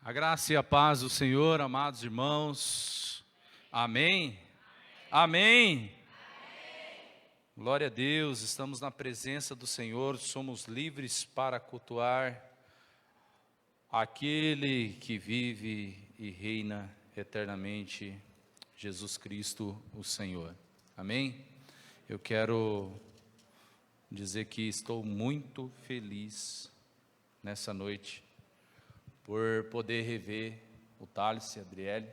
A graça e a paz do Senhor, amados irmãos. Amém? Amém? Glória a Deus, estamos na presença do Senhor, somos livres para cultuar aquele que vive e reina eternamente, Jesus Cristo, o Senhor. Amém? Eu quero dizer que estou muito feliz nessa noite por poder rever o Thales e a Adriele.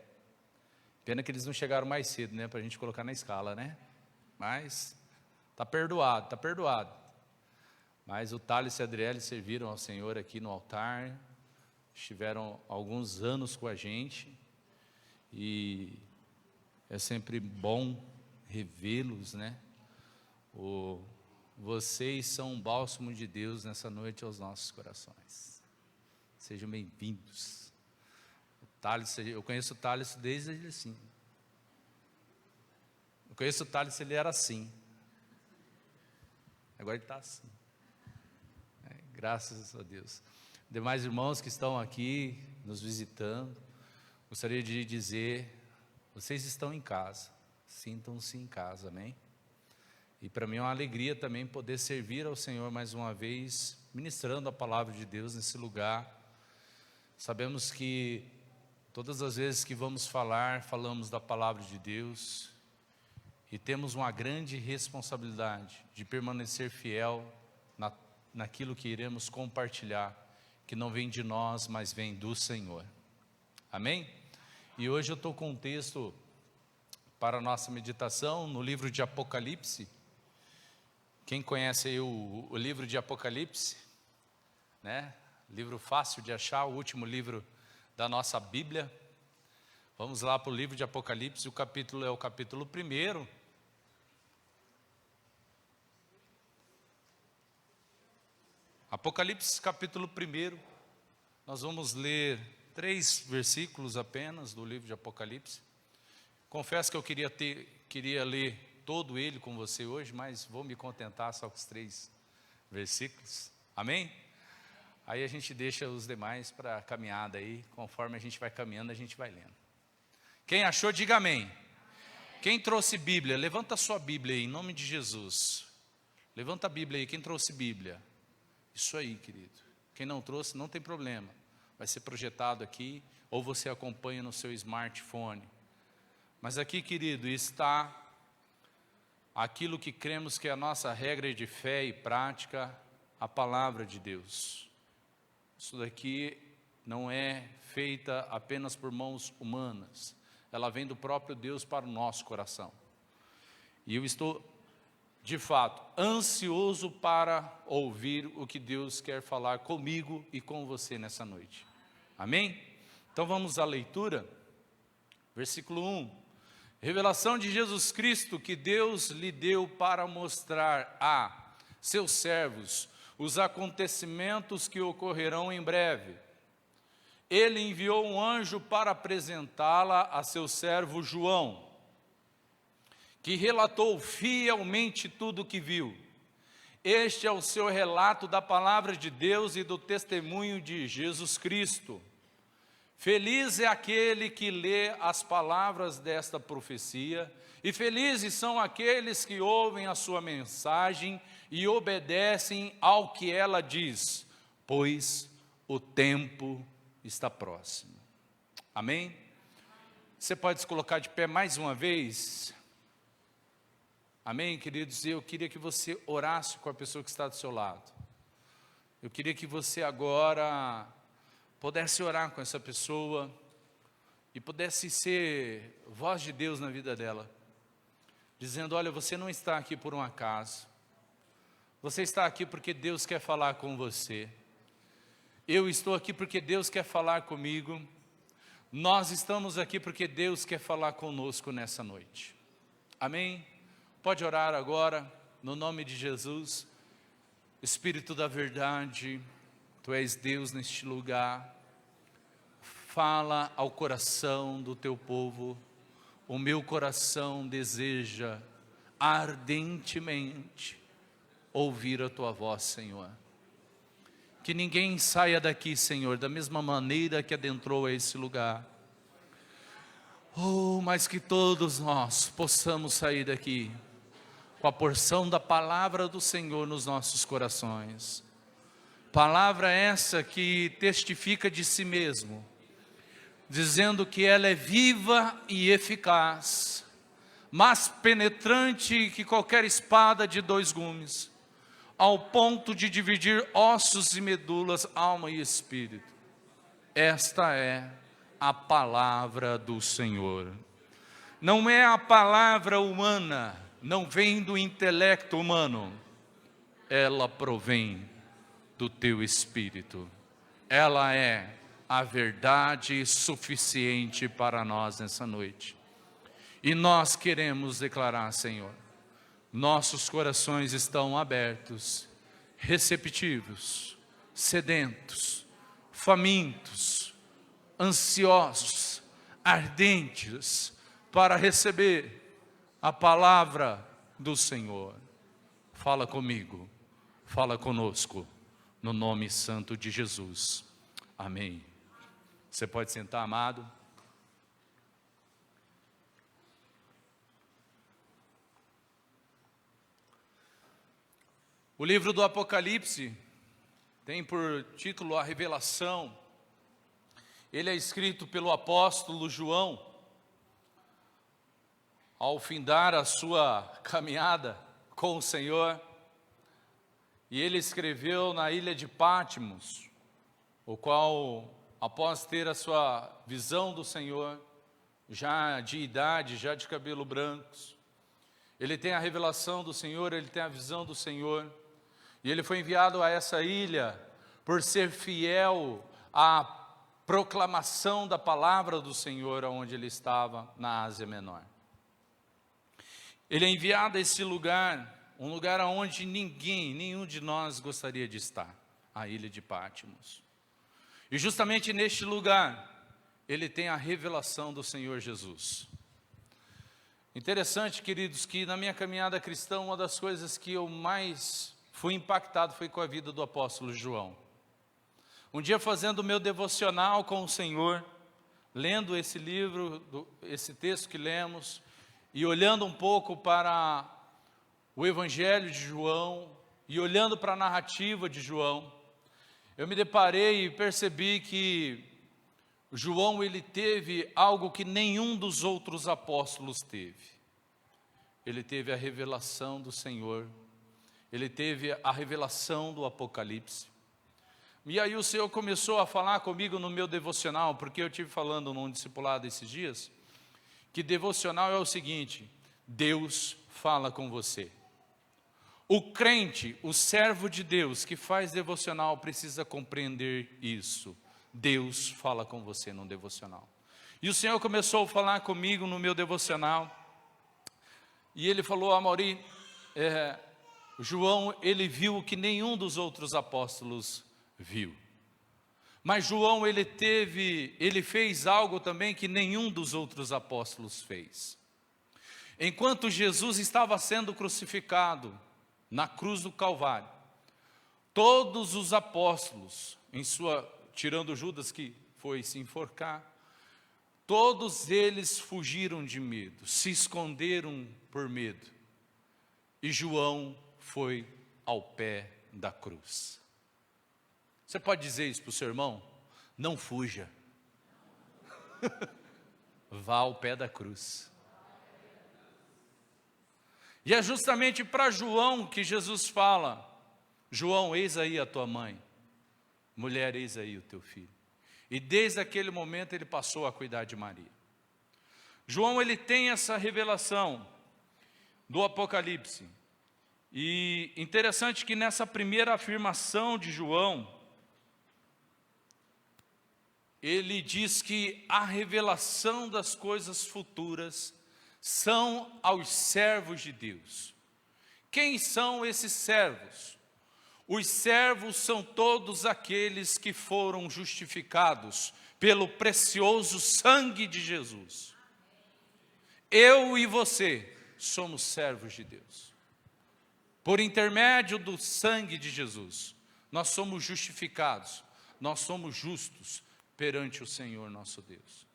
Pena que eles não chegaram mais cedo, né, para a gente colocar na escala, né? Mas tá perdoado, tá perdoado. Mas o Thales e a Adriele serviram ao Senhor aqui no altar, estiveram alguns anos com a gente, e é sempre bom revê-los, né? Vocês são um bálsamo de Deus nessa noite aos nossos corações. Sejam bem-vindos. Eu conheço o Thales desde ele assim. Eu conheço o Thales, ele era assim. Agora ele está assim. Graças a Deus. Demais irmãos que estão aqui nos visitando, gostaria de dizer, vocês estão em casa, sintam-se em casa, amém? E para mim é uma alegria também poder servir ao Senhor mais uma vez, ministrando a palavra de Deus nesse lugar. Sabemos que todas as vezes que vamos falar, falamos da palavra de Deus, e temos uma grande responsabilidade de permanecer fiel naquilo que iremos compartilhar, que não vem de nós, mas vem do Senhor. Amém? E hoje eu estou com um texto para a nossa meditação no livro de Apocalipse. Quem conhece aí o livro de Apocalipse, né? Livro fácil de achar, o último livro da nossa Bíblia. Vamos lá para o livro de Apocalipse, o capítulo é o capítulo 1. Apocalipse capítulo 1, nós vamos ler 3 versículos apenas do livro de Apocalipse. Confesso que eu queria ler todo ele com você hoje, mas vou me contentar só com os 3 versículos, amém? Aí a gente deixa os demais para a caminhada aí, conforme a gente vai caminhando, a gente vai lendo. Quem achou, diga amém. Quem trouxe Bíblia, levanta a sua Bíblia aí, em nome de Jesus. Levanta a Bíblia aí, quem trouxe Bíblia? Isso aí, querido. Quem não trouxe, não tem problema. Vai ser projetado aqui, ou você acompanha no seu smartphone. Mas aqui, querido, está aquilo que cremos que é a nossa regra de fé e prática, a palavra de Deus. Isso daqui não é feita apenas por mãos humanas. Ela vem do próprio Deus para o nosso coração. E eu estou, de fato, ansioso para ouvir o que Deus quer falar comigo e com você nessa noite. Amém? Então vamos à leitura. Versículo 1. Revelação de Jesus Cristo que Deus lhe deu para mostrar a seus servos os acontecimentos que ocorrerão em breve. Ele enviou um anjo para apresentá-la a seu servo João, que relatou fielmente tudo o que viu. Este é o seu relato da palavra de Deus e do testemunho de Jesus Cristo. Feliz é aquele que lê as palavras desta profecia, e felizes são aqueles que ouvem a sua mensagem e obedecem ao que ela diz, pois o tempo está próximo. Amém? Você pode se colocar de pé mais uma vez? Amém, queridos? Eu queria que você orasse com a pessoa que está do seu lado. Eu queria que você agora pudesse orar com essa pessoa e pudesse ser voz de Deus na vida dela, dizendo: olha, você não está aqui por um acaso, você está aqui porque Deus quer falar com você. Eu estou aqui porque Deus quer falar comigo. Nós estamos aqui porque Deus quer falar conosco nessa noite. Amém? Pode orar agora, no nome de Jesus. Espírito da verdade, Tu és Deus neste lugar. Fala ao coração do Teu povo. O meu coração deseja ardentemente ouvir a Tua voz, Senhor. Que ninguém saia daqui, Senhor, da mesma maneira que adentrou a esse lugar. Oh, mas que todos nós possamos sair daqui com a porção da palavra do Senhor nos nossos corações. Palavra essa que testifica de si mesmo, dizendo que ela é viva e eficaz, mais penetrante que qualquer espada de 2 gumes, ao ponto de dividir ossos e medulas, alma e espírito. Esta é a palavra do Senhor. Não é a palavra humana, não vem do intelecto humano, ela provém do teu Espírito. Ela é a verdade suficiente para nós nessa noite. E nós queremos declarar, Senhor, nossos corações estão abertos, receptivos, sedentos, famintos, ansiosos, ardentes, para receber a palavra do Senhor. Fala comigo, fala conosco, no nome santo de Jesus. Amém. Você pode sentar, amado. O livro do Apocalipse tem por título a Revelação. Ele é escrito pelo apóstolo João, ao findar a sua caminhada com o Senhor, e ele escreveu na ilha de Patmos, o qual, após ter a sua visão do Senhor, já de idade, já de cabelo brancos, ele tem a revelação do Senhor, ele tem a visão do Senhor, e ele foi enviado a essa ilha por ser fiel à proclamação da palavra do Senhor, onde ele estava, na Ásia Menor. Ele é enviado a esse lugar, um lugar onde nenhum de nós gostaria de estar, a ilha de Patmos. E justamente neste lugar, ele tem a revelação do Senhor Jesus. Interessante, queridos, que na minha caminhada cristã, uma das coisas que eu mais fui impactado foi com a vida do apóstolo João. Um dia, fazendo o meu devocional com o Senhor, lendo esse livro, esse texto que lemos, e olhando um pouco para o Evangelho de João, e olhando para a narrativa de João, eu me deparei e percebi que João, ele teve algo que nenhum dos outros apóstolos teve. Ele teve a revelação do Senhor, ele teve a revelação do Apocalipse. E aí o Senhor começou a falar comigo no meu devocional, porque eu estive falando num discipulado esses dias, que devocional é o seguinte: Deus fala com você. O crente, o servo de Deus que faz devocional precisa compreender isso. Deus fala com você no devocional. E o Senhor começou a falar comigo no meu devocional, e Ele falou: Amaury, João, ele viu o que nenhum dos outros apóstolos viu. Mas João, ele fez algo também que nenhum dos outros apóstolos fez. Enquanto Jesus estava sendo crucificado na cruz do Calvário, todos os apóstolos, tirando Judas que foi se enforcar, todos eles fugiram de medo, se esconderam por medo. E João foi ao pé da cruz. Você pode dizer isso para o seu irmão? Não fuja. Vá ao pé da cruz. E é justamente para João que Jesus fala: João, eis aí a tua mãe. Mulher, eis aí o teu filho. E desde aquele momento ele passou a cuidar de Maria. João, ele tem essa revelação do Apocalipse. E interessante que nessa primeira afirmação de João, ele diz que a revelação das coisas futuras são aos servos de Deus. Quem são esses servos? Os servos são todos aqueles que foram justificados pelo precioso sangue de Jesus. Eu e você somos servos de Deus. Por intermédio do sangue de Jesus, nós somos justificados, nós somos justos perante o Senhor nosso Deus.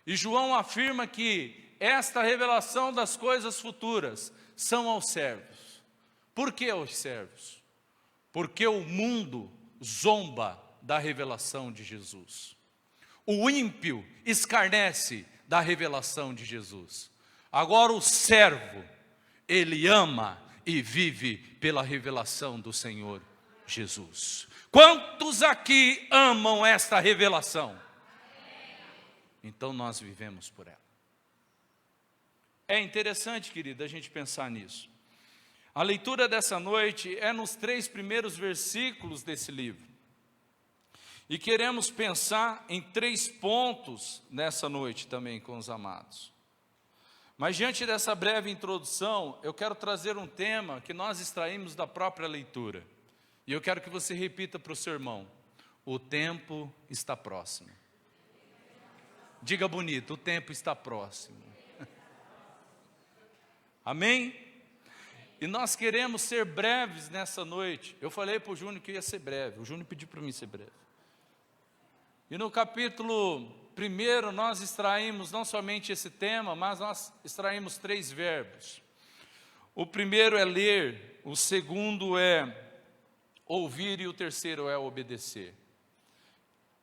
E João afirma que esta revelação das coisas futuras são aos servos. Por que aos servos? Porque o mundo zomba da revelação de Jesus. O ímpio escarnece da revelação de Jesus. Agora o servo, ele ama e vive pela revelação do Senhor Jesus. Quantos aqui amam esta revelação? Então nós vivemos por ela. É interessante, querido, a gente pensar nisso. A leitura dessa noite é nos 3 primeiros versículos desse livro. E queremos pensar em 3 pontos nessa noite também com os amados. Mas diante dessa breve introdução, eu quero trazer um tema que nós extraímos da própria leitura. E eu quero que você repita para o seu irmão: o tempo está próximo. Diga bonito: o tempo está próximo. Amém? E nós queremos ser breves nessa noite. Eu falei para o Júnior que ia ser breve. O Júnior pediu para mim ser breve. E no capítulo 1 nós extraímos não somente esse tema, mas nós extraímos 3 verbos. O primeiro é ler, o segundo é ouvir e o terceiro é obedecer.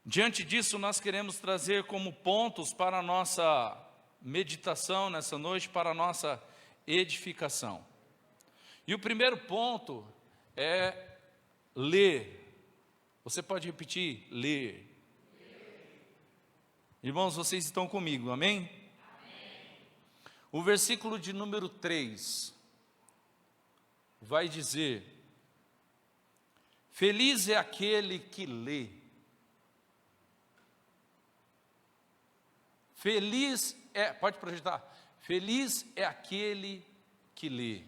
Diante disso, nós queremos trazer como pontos para a nossa meditação nessa noite, para a nossa edificação. E o primeiro ponto é ler. Você pode repetir? Ler. Irmãos, vocês estão comigo, amém? Amém. O versículo de número 3 vai dizer: feliz é aquele que lê. Feliz é, pode projetar, feliz é aquele que lê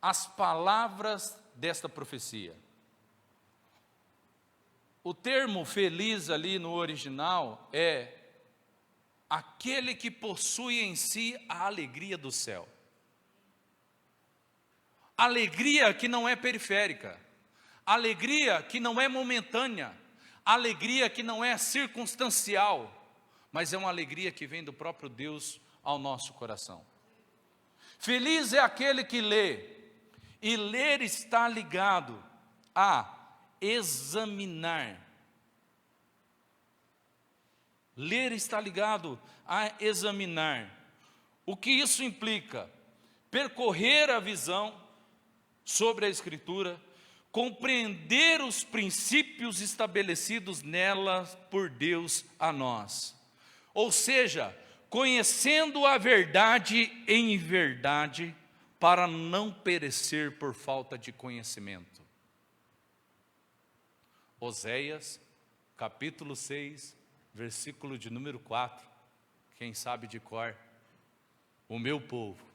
as palavras desta profecia. O termo feliz ali no original é aquele que possui em si a alegria do céu. Alegria que não é periférica, alegria que não é momentânea, alegria que não é circunstancial, mas é uma alegria que vem do próprio Deus ao nosso coração. Feliz é aquele que lê, e ler está ligado a examinar. Ler está ligado a examinar. O que isso implica? Percorrer a visão sobre a Escritura, compreender os princípios estabelecidos nela por Deus a nós. Ou seja, conhecendo a verdade em verdade, para não perecer por falta de conhecimento. Oséias, capítulo 6, versículo de número 4, quem sabe de cor: o meu povo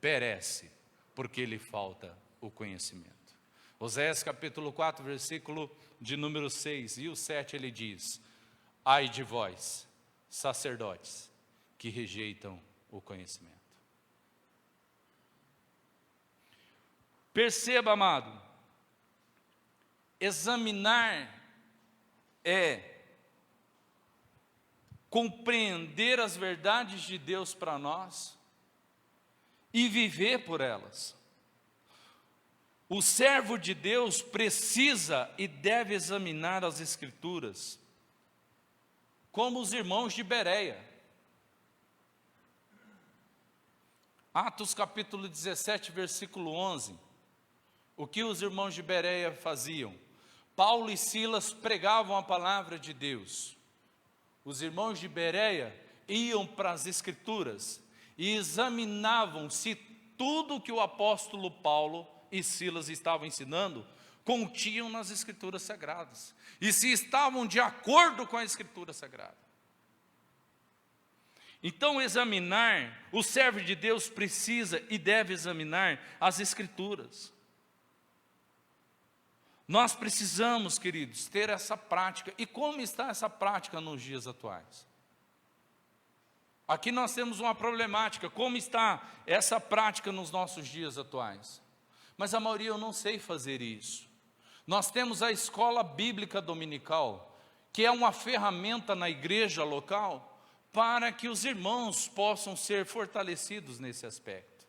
perece porque lhe falta o conhecimento. Oséias capítulo 4, versículo de número 6 e o 7, ele diz: ai de vós, sacerdotes, que rejeitam o conhecimento. Perceba, amado, examinar é compreender as verdades de Deus para nós e viver por elas. O servo de Deus precisa e deve examinar as Escrituras, como os irmãos de Bereia. Atos capítulo 17, versículo 11. O que os irmãos de Bereia faziam? Paulo e Silas pregavam a palavra de Deus. Os irmãos de Bereia iam para as Escrituras e examinavam se tudo que o apóstolo Paulo e Silas estavam ensinando continham nas Escrituras Sagradas, e se estavam de acordo com a Escritura Sagrada. Então examinar, o servo de Deus precisa e deve examinar as Escrituras. Nós precisamos, queridos, ter essa prática. E como está essa prática nos dias atuais? Aqui nós temos uma problemática: como está essa prática nos nossos dias atuais? Mas a maioria eu não sei fazer isso. Nós temos a escola bíblica dominical, que é uma ferramenta na igreja local para que os irmãos possam ser fortalecidos nesse aspecto.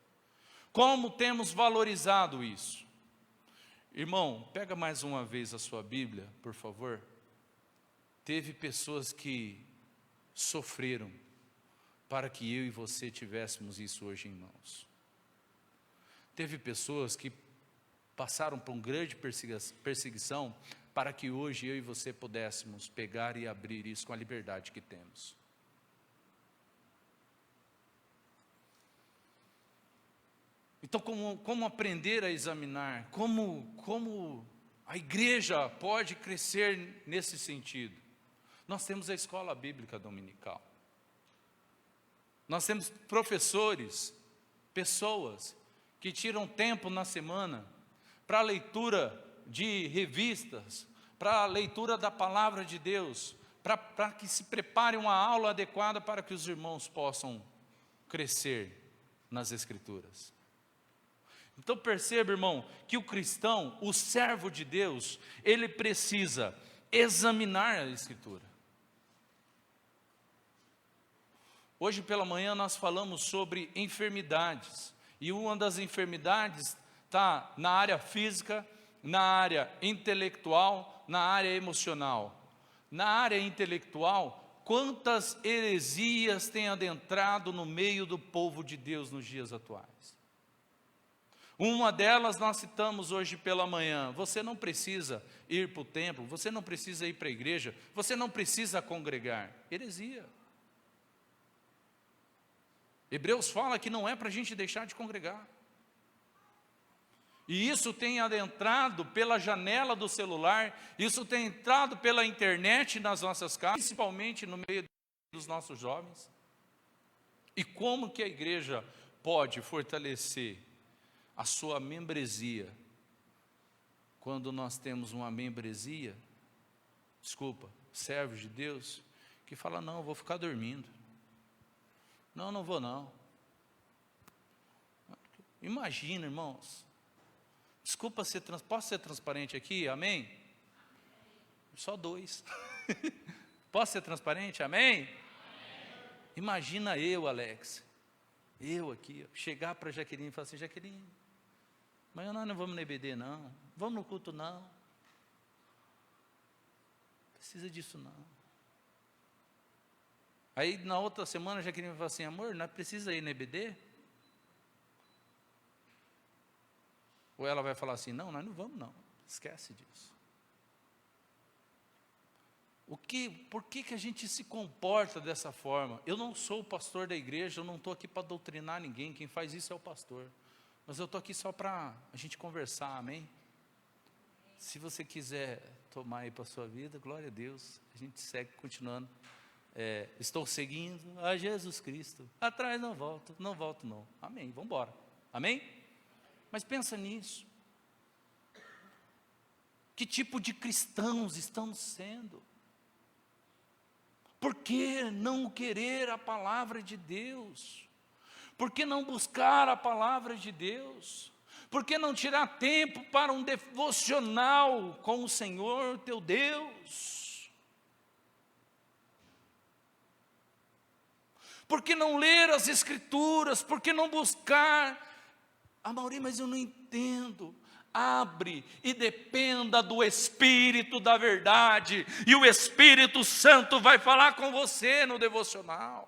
Como temos valorizado isso? Irmão, pega mais uma vez a sua Bíblia, por favor. Teve pessoas que sofreram para que eu e você tivéssemos isso hoje em mãos. Teve pessoas que passaram por uma grande perseguição para que hoje eu e você pudéssemos pegar e abrir isso com a liberdade que temos. Então, como aprender a examinar? Como a igreja pode crescer nesse sentido? Nós temos a escola bíblica dominical. Nós temos professores, pessoas que tiram tempo na semana para a leitura de revistas, para a leitura da palavra de Deus, para que se prepare uma aula adequada para que os irmãos possam crescer nas Escrituras. Então perceba, irmão, que o cristão, o servo de Deus, ele precisa examinar a Escritura. Hoje pela manhã nós falamos sobre enfermidades, e uma das enfermidades está na área física, na área intelectual, na área emocional. Na área intelectual, quantas heresias têm adentrado no meio do povo de Deus nos dias atuais? Uma delas nós citamos hoje pela manhã. Você não precisa ir para o templo, você não precisa ir para a igreja, você não precisa congregar. Heresia. Hebreus fala que não é para a gente deixar de congregar. E isso tem adentrado pela janela do celular, isso tem entrado pela internet nas nossas casas, principalmente no meio dos nossos jovens. E como que a igreja pode fortalecer a sua membresia, quando nós temos uma membresia, servos de Deus, que fala, não, eu vou ficar dormindo, não vou não. Imagina, irmãos, posso ser transparente aqui, amém? Só 2, posso ser transparente, amém? Imagina eu, Alex, eu aqui, chegar para Jaqueline e falar assim, Jaqueline, mas nós não vamos no EBD não, vamos no culto não, precisa disso não. Aí na outra semana a Jaqueline vai falar assim, amor, nós precisa ir no EBD? Ou ela vai falar assim, não, nós não vamos não, esquece disso. Por que a gente se comporta dessa forma? Eu não sou o pastor da igreja, eu não estou aqui para doutrinar ninguém, quem faz isso é o pastor. Mas eu estou aqui só para a gente conversar, amém? Se você quiser tomar aí para a sua vida, glória a Deus, a gente segue continuando. Estou seguindo a Jesus Cristo, atrás não volto não, amém, vamos embora, amém? Mas pensa nisso, que tipo de cristãos estamos sendo? Por que não querer a palavra de Deus? Por que não buscar a palavra de Deus? Por que não tirar tempo para um devocional com o Senhor teu Deus? Por que não ler as Escrituras? Por que não buscar? Mauri, mas eu não entendo. Abre e dependa do Espírito da verdade, e o Espírito Santo vai falar com você no devocional.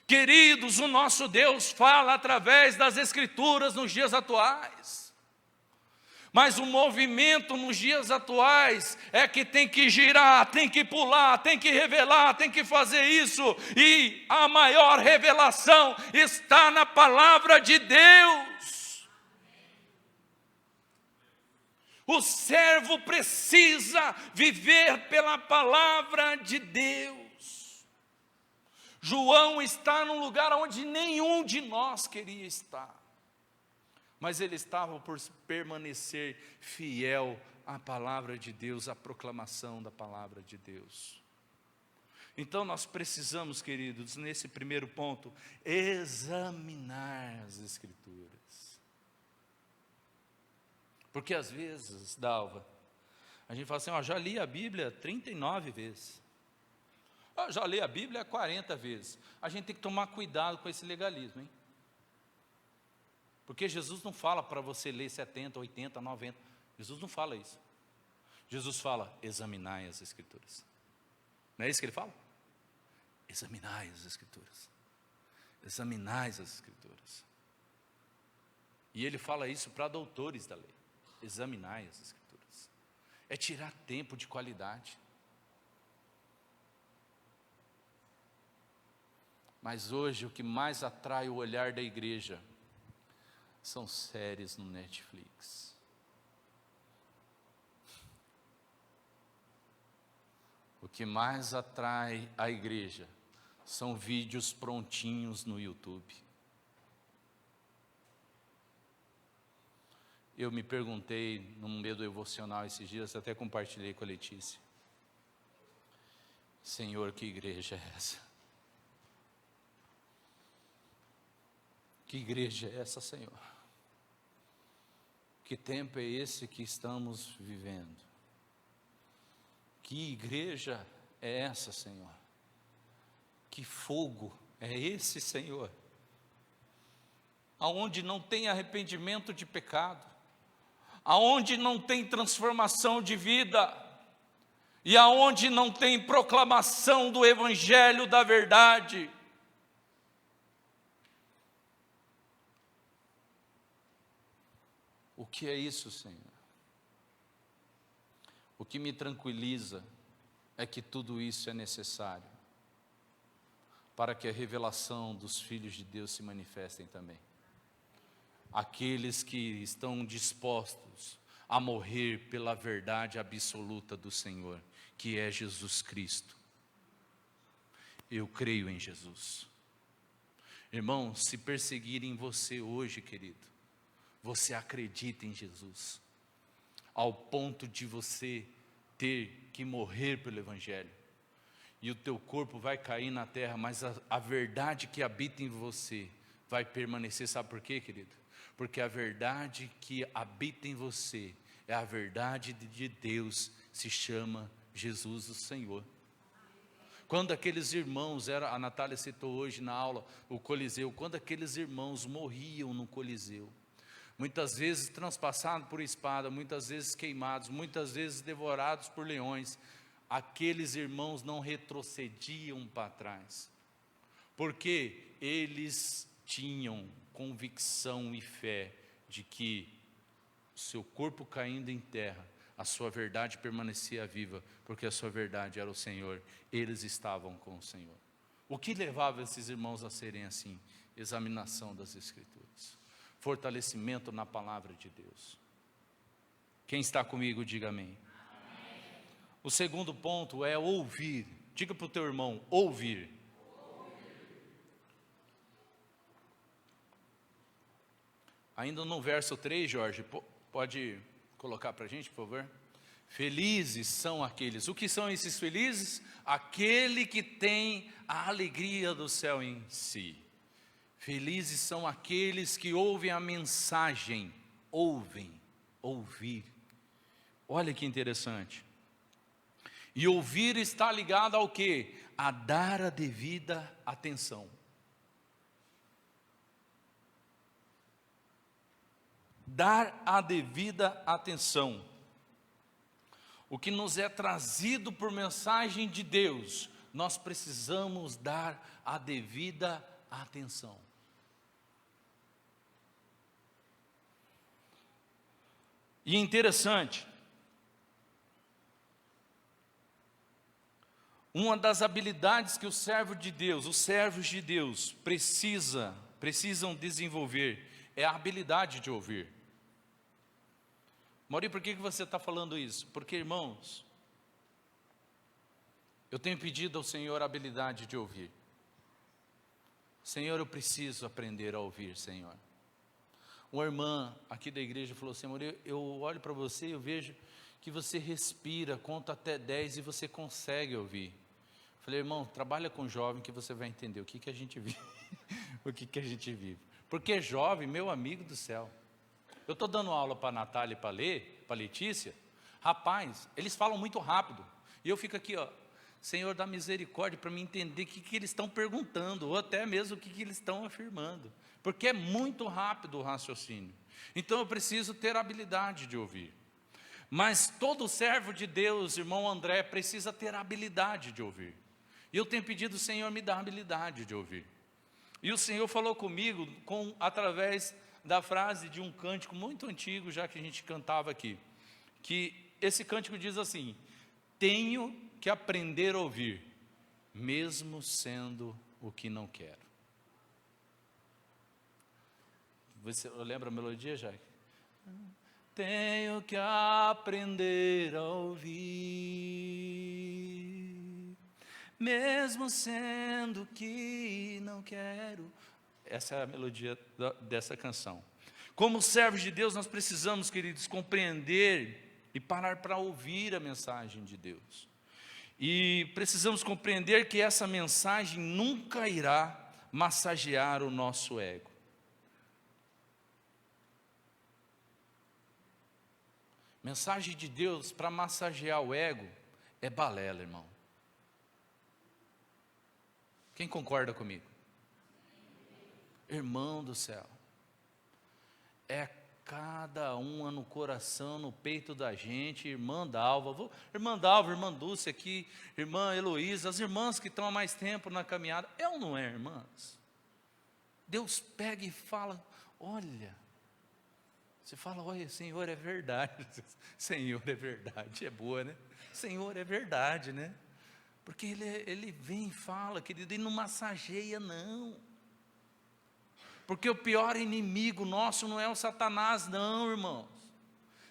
Queridos, o nosso Deus fala através das Escrituras nos dias atuais. Mas o movimento nos dias atuais é que tem que girar, tem que pular, tem que revelar, tem que fazer isso. E a maior revelação está na palavra de Deus. O servo precisa viver pela palavra de Deus. João está num lugar onde nenhum de nós queria estar. Mas ele estava por permanecer fiel à palavra de Deus, à proclamação da palavra de Deus. Então nós precisamos, queridos, nesse primeiro ponto, examinar as Escrituras. Porque às vezes, Dalva, a gente fala assim, ó, já li a Bíblia 39 vezes. Já li a Bíblia 40 vezes. A gente tem que tomar cuidado com esse legalismo, hein? Porque Jesus não fala para você ler 70, 80, 90. Jesus não fala isso. Jesus fala, examinai as Escrituras. Não é isso que ele fala? Examinai as Escrituras. Examinai as Escrituras. E ele fala isso para doutores da lei. Examinai as Escrituras. É tirar tempo de qualidade. Mas hoje o que mais atrai o olhar da igreja são séries no Netflix. O que mais atrai a igreja são vídeos prontinhos no YouTube. Eu me perguntei no meu devocional esses dias, até compartilhei com a Letícia. Senhor, que igreja é essa? Que igreja é essa, Senhor? Que tempo é esse que estamos vivendo? Que igreja é essa, Senhor? Que fogo é esse, Senhor? Aonde não tem arrependimento de pecado, aonde não tem transformação de vida, e aonde não tem proclamação do Evangelho da verdade. O que é isso, Senhor? O que me tranquiliza é que tudo isso é necessário para que a revelação dos filhos de Deus se manifestem também. Aqueles que estão dispostos a morrer pela verdade absoluta do Senhor, que é Jesus Cristo. Eu creio em Jesus. Irmão, se perseguirem você hoje, querido, você acredita em Jesus, ao ponto de você ter que morrer pelo Evangelho, e o teu corpo vai cair na terra, mas a verdade que habita em você vai permanecer. Sabe por quê, querido? Porque a verdade que habita em você é a verdade de Deus, se chama Jesus o Senhor. Quando aqueles irmãos, a Natália citou hoje na aula, o Coliseu, quando aqueles irmãos morriam no Coliseu, muitas vezes transpassados por espada, muitas vezes queimados, muitas vezes devorados por leões, aqueles irmãos não retrocediam para trás, porque eles tinham convicção e fé de que o seu corpo caindo em terra, a sua verdade permanecia viva, porque a sua verdade era o Senhor, eles estavam com o Senhor. O que levava esses irmãos a serem assim? Examinação das Escrituras, fortalecimento na palavra de Deus. Quem está comigo, diga amém. Amém. O segundo ponto é ouvir. Diga para o teu irmão, ouvir. Ainda no verso 3, Jorge, pode colocar para a gente, por favor? Felizes são aqueles. O que são esses felizes? Aquele que tem a alegria do céu em si. Felizes são aqueles que ouvem a mensagem, ouvir. Olha que interessante. E ouvir está ligado ao quê? A dar a devida atenção. Dar a devida atenção. O que nos é trazido por mensagem de Deus, nós precisamos dar a devida atenção. E interessante, uma das habilidades que o servo de Deus, os servos de Deus precisam desenvolver é a habilidade de ouvir. Maurício, por que você está falando isso? Porque, irmãos, eu tenho pedido ao Senhor a habilidade de ouvir. Senhor, eu preciso aprender a ouvir, Senhor. Uma irmã aqui da igreja falou assim, Maurício, eu olho para você e eu vejo que você respira, conta até 10 e você consegue ouvir. Eu falei, irmão, trabalha com jovem que você vai entender o que a gente vive. O que a gente vive. Porque jovem, meu amigo do céu, Eu estou dando aula para a Natália e para a Letícia. Rapaz, eles falam muito rápido. E eu fico aqui, ó, Senhor, dá misericórdia para me entender o que eles estão perguntando, ou até mesmo o que eles estão afirmando. Porque é muito rápido o raciocínio. Então eu preciso ter habilidade de ouvir. Mas todo servo de Deus, irmão André, precisa ter habilidade de ouvir. E eu tenho pedido, Senhor, me dá habilidade de ouvir. E o Senhor falou comigo através da frase de um cântico muito antigo, já que a gente cantava aqui. Que esse cântico diz assim: tenho que aprender a ouvir, mesmo sendo o que não quero. Você lembra a melodia, Jaque? Tenho que aprender a ouvir, mesmo sendo que não quero. Essa é a melodia dessa canção. Como servos de Deus, nós precisamos, queridos, compreender e parar para ouvir a mensagem de Deus. E precisamos compreender que essa mensagem nunca irá massagear o nosso ego. Mensagem de Deus para massagear o ego é balela, irmão. Quem concorda comigo? Irmão do céu, é cada uma no coração, no peito da gente. Irmã Dalva, irmã Dulce aqui, irmã Heloísa, as irmãs que estão há mais tempo na caminhada. É ou não é, irmãs? Deus pega e fala, olha, você fala, olha, Senhor, é verdade. Senhor, é verdade, é boa, né? Senhor, é verdade, né? Porque ele vem e fala, querido, ele não massageia, não. Porque o pior inimigo nosso não é o Satanás, não, irmãos.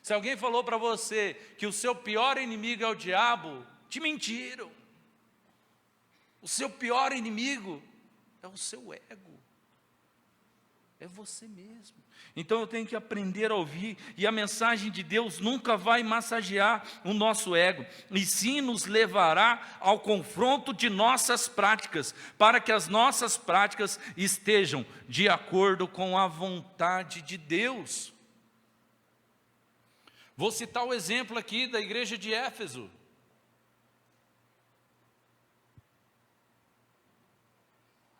Se alguém falou para você que o seu pior inimigo é o diabo, te mentiram. O seu pior inimigo é o seu ego. É você mesmo. Então eu tenho que aprender a ouvir, e a mensagem de Deus nunca vai massagear o nosso ego, e sim nos levará ao confronto de nossas práticas, para que as nossas práticas estejam de acordo com a vontade de Deus. Vou citar o exemplo aqui da igreja de Éfeso.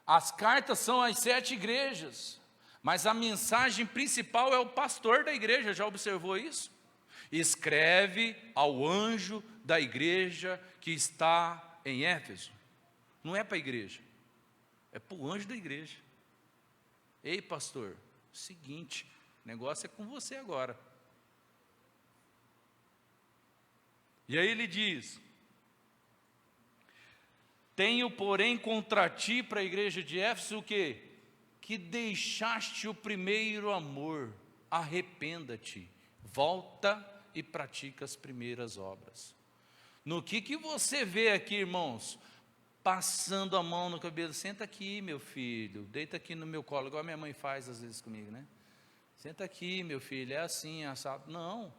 As cartas são as 7 igrejas. Mas a mensagem principal é o pastor da igreja, já observou isso? Escreve ao anjo da igreja que está em Éfeso. Não é para a igreja, é para o anjo da igreja. Ei, pastor, seguinte, o negócio é com você agora. E aí ele diz: tenho, porém, contra ti, para a igreja de Éfeso, o quê? Que deixaste o primeiro amor, arrependa-te, volta e pratica as primeiras obras. No que você vê aqui, irmãos? Passando a mão no cabelo, senta aqui, meu filho, deita aqui no meu colo, igual a minha mãe faz às vezes comigo, né? Senta aqui, meu filho, é assim, assado. Não.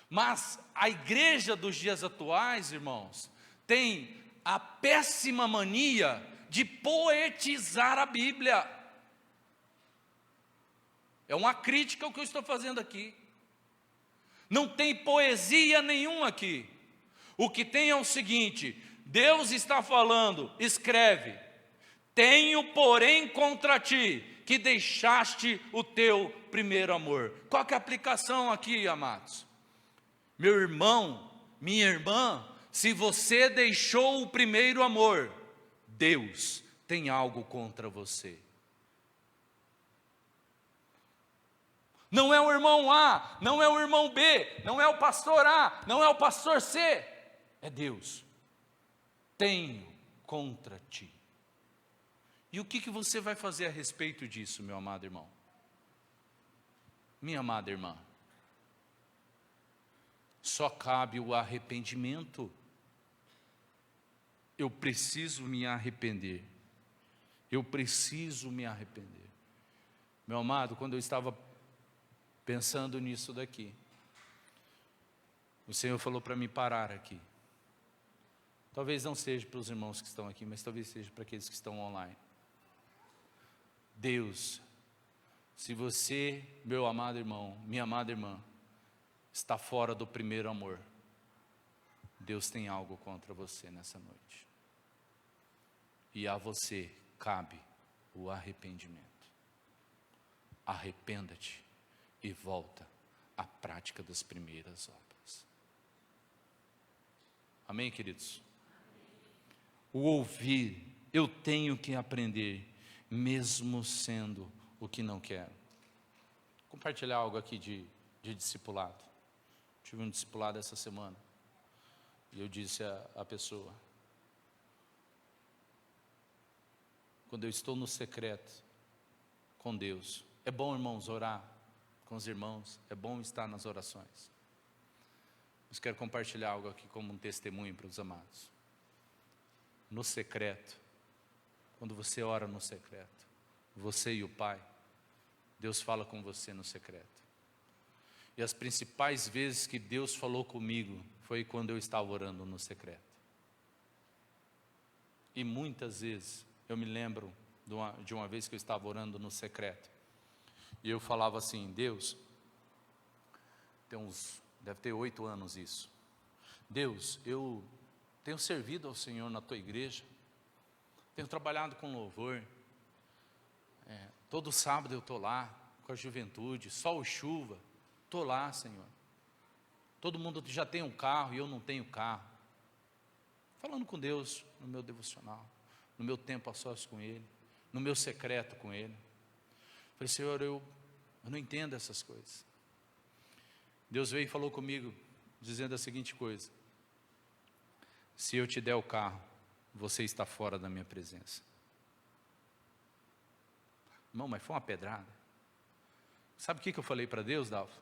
Mas a igreja dos dias atuais, irmãos, tem a péssima mania de poetizar a Bíblia. É uma crítica ao que eu estou fazendo aqui. Não tem poesia nenhuma aqui. O que tem é o seguinte: Deus está falando, escreve: tenho, porém, contra ti, que deixaste o teu primeiro amor. Qual que é a aplicação aqui, amados? Meu irmão, minha irmã, se você deixou o primeiro amor, Deus tem algo contra você. Não é o irmão A, não é o irmão B, não é o pastor A, não é o pastor C, é Deus. Tenho contra ti. E o que você vai fazer a respeito disso, meu amado irmão? Minha amada irmã? Só cabe o arrependimento. Eu preciso me arrepender. Eu preciso me arrepender. Meu amado, quando eu estava pensando nisso daqui, o Senhor falou para mim parar aqui. Talvez não seja para os irmãos que estão aqui, mas talvez seja para aqueles que estão online. Deus Se você, meu amado irmão, minha amada irmã, está fora do primeiro amor, Deus tem algo contra você nessa noite. E a você cabe o arrependimento. Arrependa-te e volta à prática das primeiras obras. Amém, queridos? O ouvir, eu tenho que aprender, mesmo sendo o que não quero. Vou compartilhar algo aqui de discipulado. Tive um discipulado essa semana. E eu disse à pessoa: quando eu estou no secreto com Deus, é bom, irmãos, orar com os irmãos, é bom estar nas orações. Mas quero compartilhar algo aqui como um testemunho para os amados. No secreto, quando você ora no secreto, você e o Pai, Deus fala com você no secreto. E as principais vezes que Deus falou comigo foi quando eu estava orando no secreto. E muitas vezes, eu me lembro de uma vez que eu estava orando no secreto. E eu falava assim: Deus, deve ter 8 anos isso. Deus, eu tenho servido ao Senhor na tua igreja, tenho trabalhado com louvor, todo sábado eu estou lá, com a juventude, sol ou chuva, estou lá, Senhor. Todo mundo já tem um carro e eu não tenho carro. Falando com Deus no meu devocional, no meu tempo a sós com Ele, no meu secreto com Ele. Falei: Senhor, eu não entendo essas coisas. Deus veio e falou comigo, dizendo a seguinte coisa: se eu te der o carro, você está fora da minha presença. Irmão, mas foi uma pedrada. Sabe o que eu falei para Deus, Dalvo?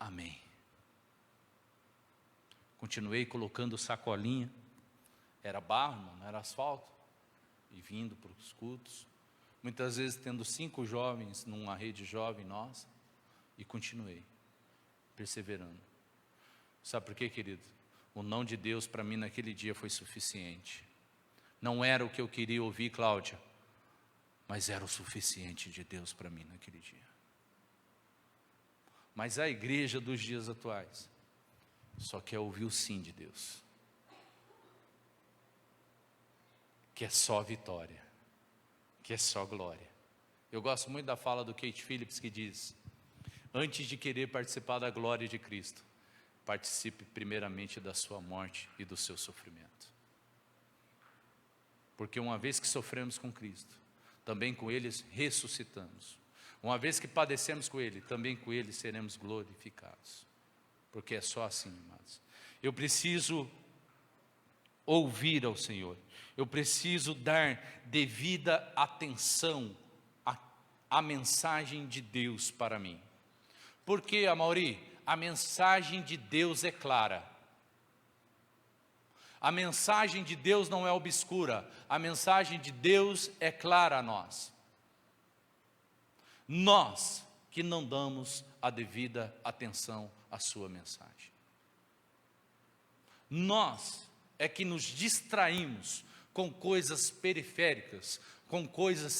Amém. Continuei colocando sacolinha, era barro, irmão, não era asfalto, e vindo para os cultos, muitas vezes tendo 5 jovens numa rede jovem nossa, e continuei, perseverando. Sabe por quê, querido? O não de Deus para mim naquele dia foi suficiente. Não era o que eu queria ouvir, Cláudia, mas era o suficiente de Deus para mim naquele dia. Mas a igreja dos dias atuais só quer ouvir o sim de Deus, que é só vitória, que é só glória. Eu gosto muito da fala do Kate Phillips, que diz: antes de querer participar da glória de Cristo, participe primeiramente da sua morte e do seu sofrimento. Porque uma vez que sofremos com Cristo, também com Ele ressuscitamos. Uma vez que padecemos com Ele, também com Ele seremos glorificados. Porque é só assim, amados. Eu preciso ouvir ao Senhor. Eu preciso dar devida atenção à mensagem de Deus para mim. Porque, Amaury, a mensagem de Deus é clara. A mensagem de Deus não é obscura. A mensagem de Deus é clara a nós. Nós que não damos a devida atenção à sua mensagem. Nós é que nos distraímos com coisas periféricas, com coisas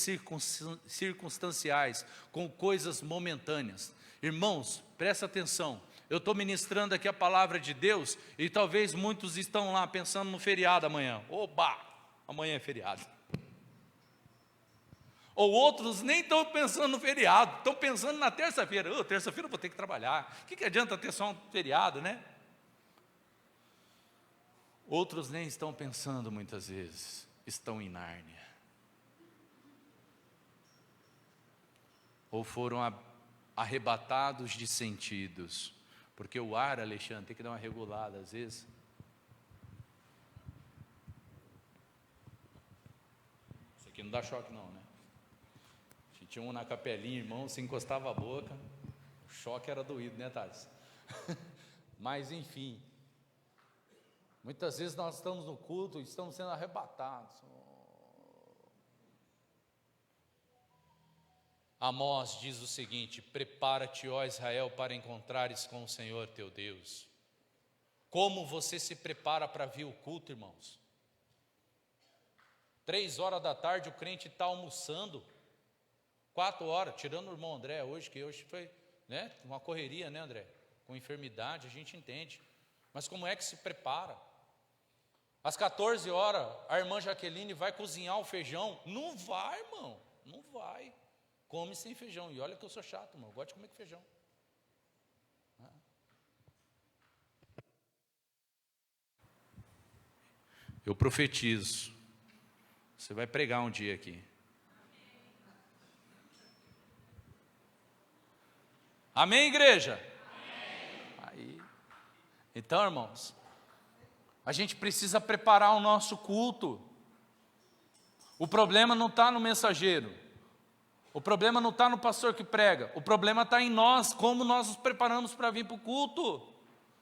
circunstanciais, com coisas momentâneas. Irmãos, presta atenção, eu estou ministrando aqui a palavra de Deus e talvez muitos estão lá pensando no feriado amanhã. Oba, amanhã é feriado. Ou outros nem estão pensando no feriado, estão pensando na terça-feira. Terça-feira eu vou ter que trabalhar. O que adianta ter só um feriado, né? Outros nem estão pensando muitas vezes, estão em Nárnia. Ou foram arrebatados de sentidos. Porque o ar, Alexandre, tem que dar uma regulada às vezes. Isso aqui não dá choque não, né? Tinha um na capelinha, irmão, se encostava a boca, o choque era doído, né, Thales? Mas enfim, muitas vezes nós estamos no culto e estamos sendo arrebatados. Amós diz o seguinte: prepara-te, ó Israel, para encontrares com o Senhor teu Deus. Como você se prepara para vir o culto, irmãos? 3 horas da tarde o crente está almoçando, 4 horas, tirando o irmão André hoje, que hoje foi, né, uma correria, né, André? Com enfermidade, a gente entende. Mas como é que se prepara? Às 14 horas, a irmã Jaqueline vai cozinhar o feijão. Não vai, irmão, não vai. Come sem feijão. E olha que eu sou chato, irmão, eu gosto de comer com feijão. Eu profetizo. Você vai pregar um dia aqui. Amém, igreja? Amém. Aí. Então, irmãos, a gente precisa preparar o nosso culto. O problema não está no mensageiro. O problema não está no pastor que prega. O problema está em nós, como nós nos preparamos para vir para o culto.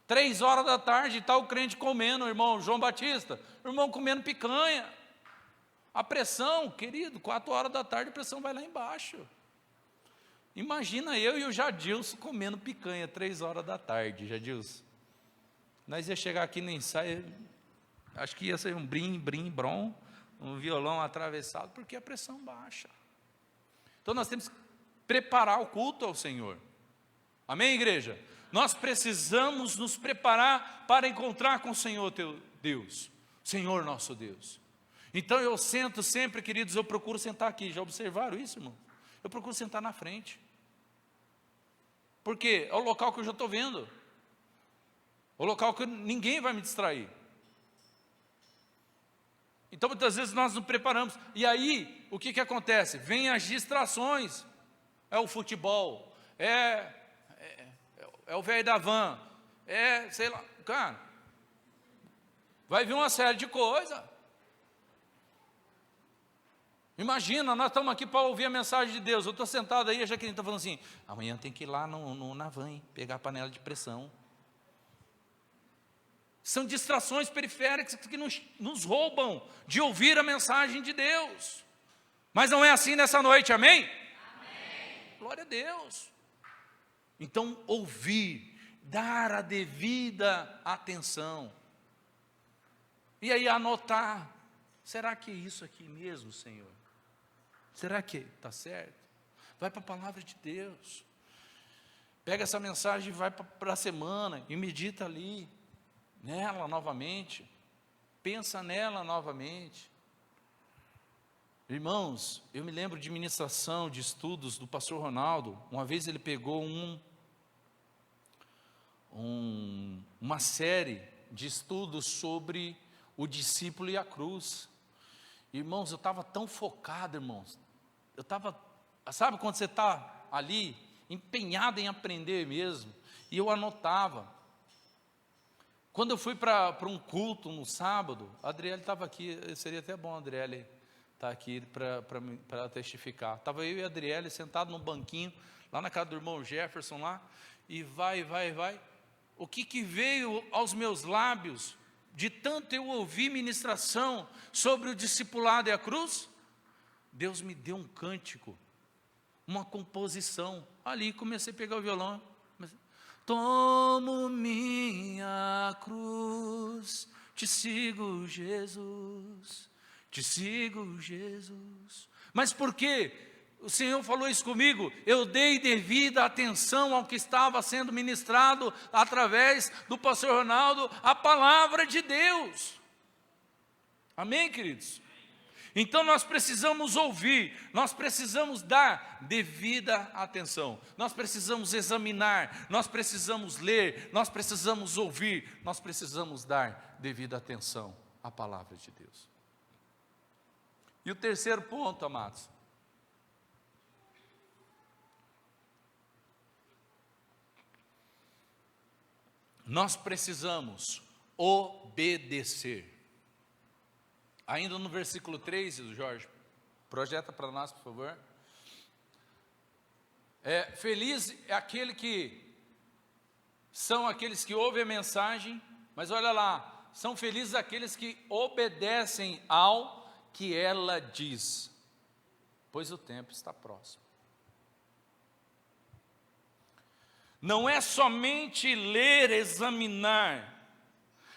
3 horas da tarde, está o crente comendo, o irmão João Batista, o irmão comendo picanha. A pressão, querido, 4 horas da tarde a pressão vai lá embaixo. Imagina eu e o Jadilson comendo picanha 3 horas da tarde, Jadilson. Nós ia chegar aqui no ensaio, acho que ia ser um brom, um violão atravessado, porque a pressão baixa. Então nós temos que preparar o culto ao Senhor. Amém, igreja? Nós precisamos nos preparar para encontrar com o Senhor teu Deus, Senhor nosso Deus. Então eu sento sempre, queridos, eu procuro sentar aqui. Já observaram isso, irmão? Eu procuro sentar na frente. Porque é o local que eu já estou vendo. O local que ninguém vai me distrair. Então muitas vezes nós nos preparamos. E aí, o que acontece? Vêm as distrações. É o futebol. É o velho da van. Sei lá, cara. Vai vir uma série de coisas. Imagina, nós estamos aqui para ouvir a mensagem de Deus. Eu estou sentado aí, a Jaqueline está falando assim, amanhã tem que ir lá na van, pegar a panela de pressão. São distrações periféricas que nos roubam de ouvir a mensagem de Deus. Mas não é assim nessa noite, amém? Amém. Glória a Deus. Então, ouvir, dar a devida atenção. E aí anotar, será que é isso aqui mesmo, Senhor? Será que está certo? Vai para a palavra de Deus. Pega essa mensagem e vai para a semana e medita ali, nela novamente. Pensa nela novamente. Irmãos, eu me lembro de ministração, de estudos do pastor Ronaldo. Uma vez ele pegou uma série de estudos sobre o discípulo e a cruz. Irmãos, eu estava tão focado, irmãos. Eu estava, sabe quando você está ali, empenhado em aprender mesmo? E eu anotava. Quando eu fui para um culto no sábado, a Adriele estava aqui, seria até bom a Adriele estar aqui para testificar. Estava eu e a Adriele sentados num banquinho, lá na casa do irmão Jefferson, lá, e vai. O que veio aos meus lábios, de tanto eu ouvir ministração sobre o discipulado e a cruz? Deus me deu um cântico, uma composição. Ali comecei a pegar o violão. Tomo minha cruz, te sigo, Jesus, te sigo, Jesus. Mas por quê? O Senhor falou isso comigo. Eu dei devida atenção ao que estava sendo ministrado através do pastor Ronaldo, a palavra de Deus. Amém, queridos? Então nós precisamos ouvir, nós precisamos dar devida atenção, nós precisamos examinar, nós precisamos ler, nós precisamos ouvir, nós precisamos dar devida atenção à palavra de Deus. E o terceiro ponto, amados, nós precisamos obedecer. Ainda no versículo 3, Jorge, projeta para nós, por favor. Feliz é aquele que, são aqueles que ouvem a mensagem, mas olha lá, são felizes aqueles que obedecem ao que ela diz, pois o tempo está próximo. Não é somente ler, examinar,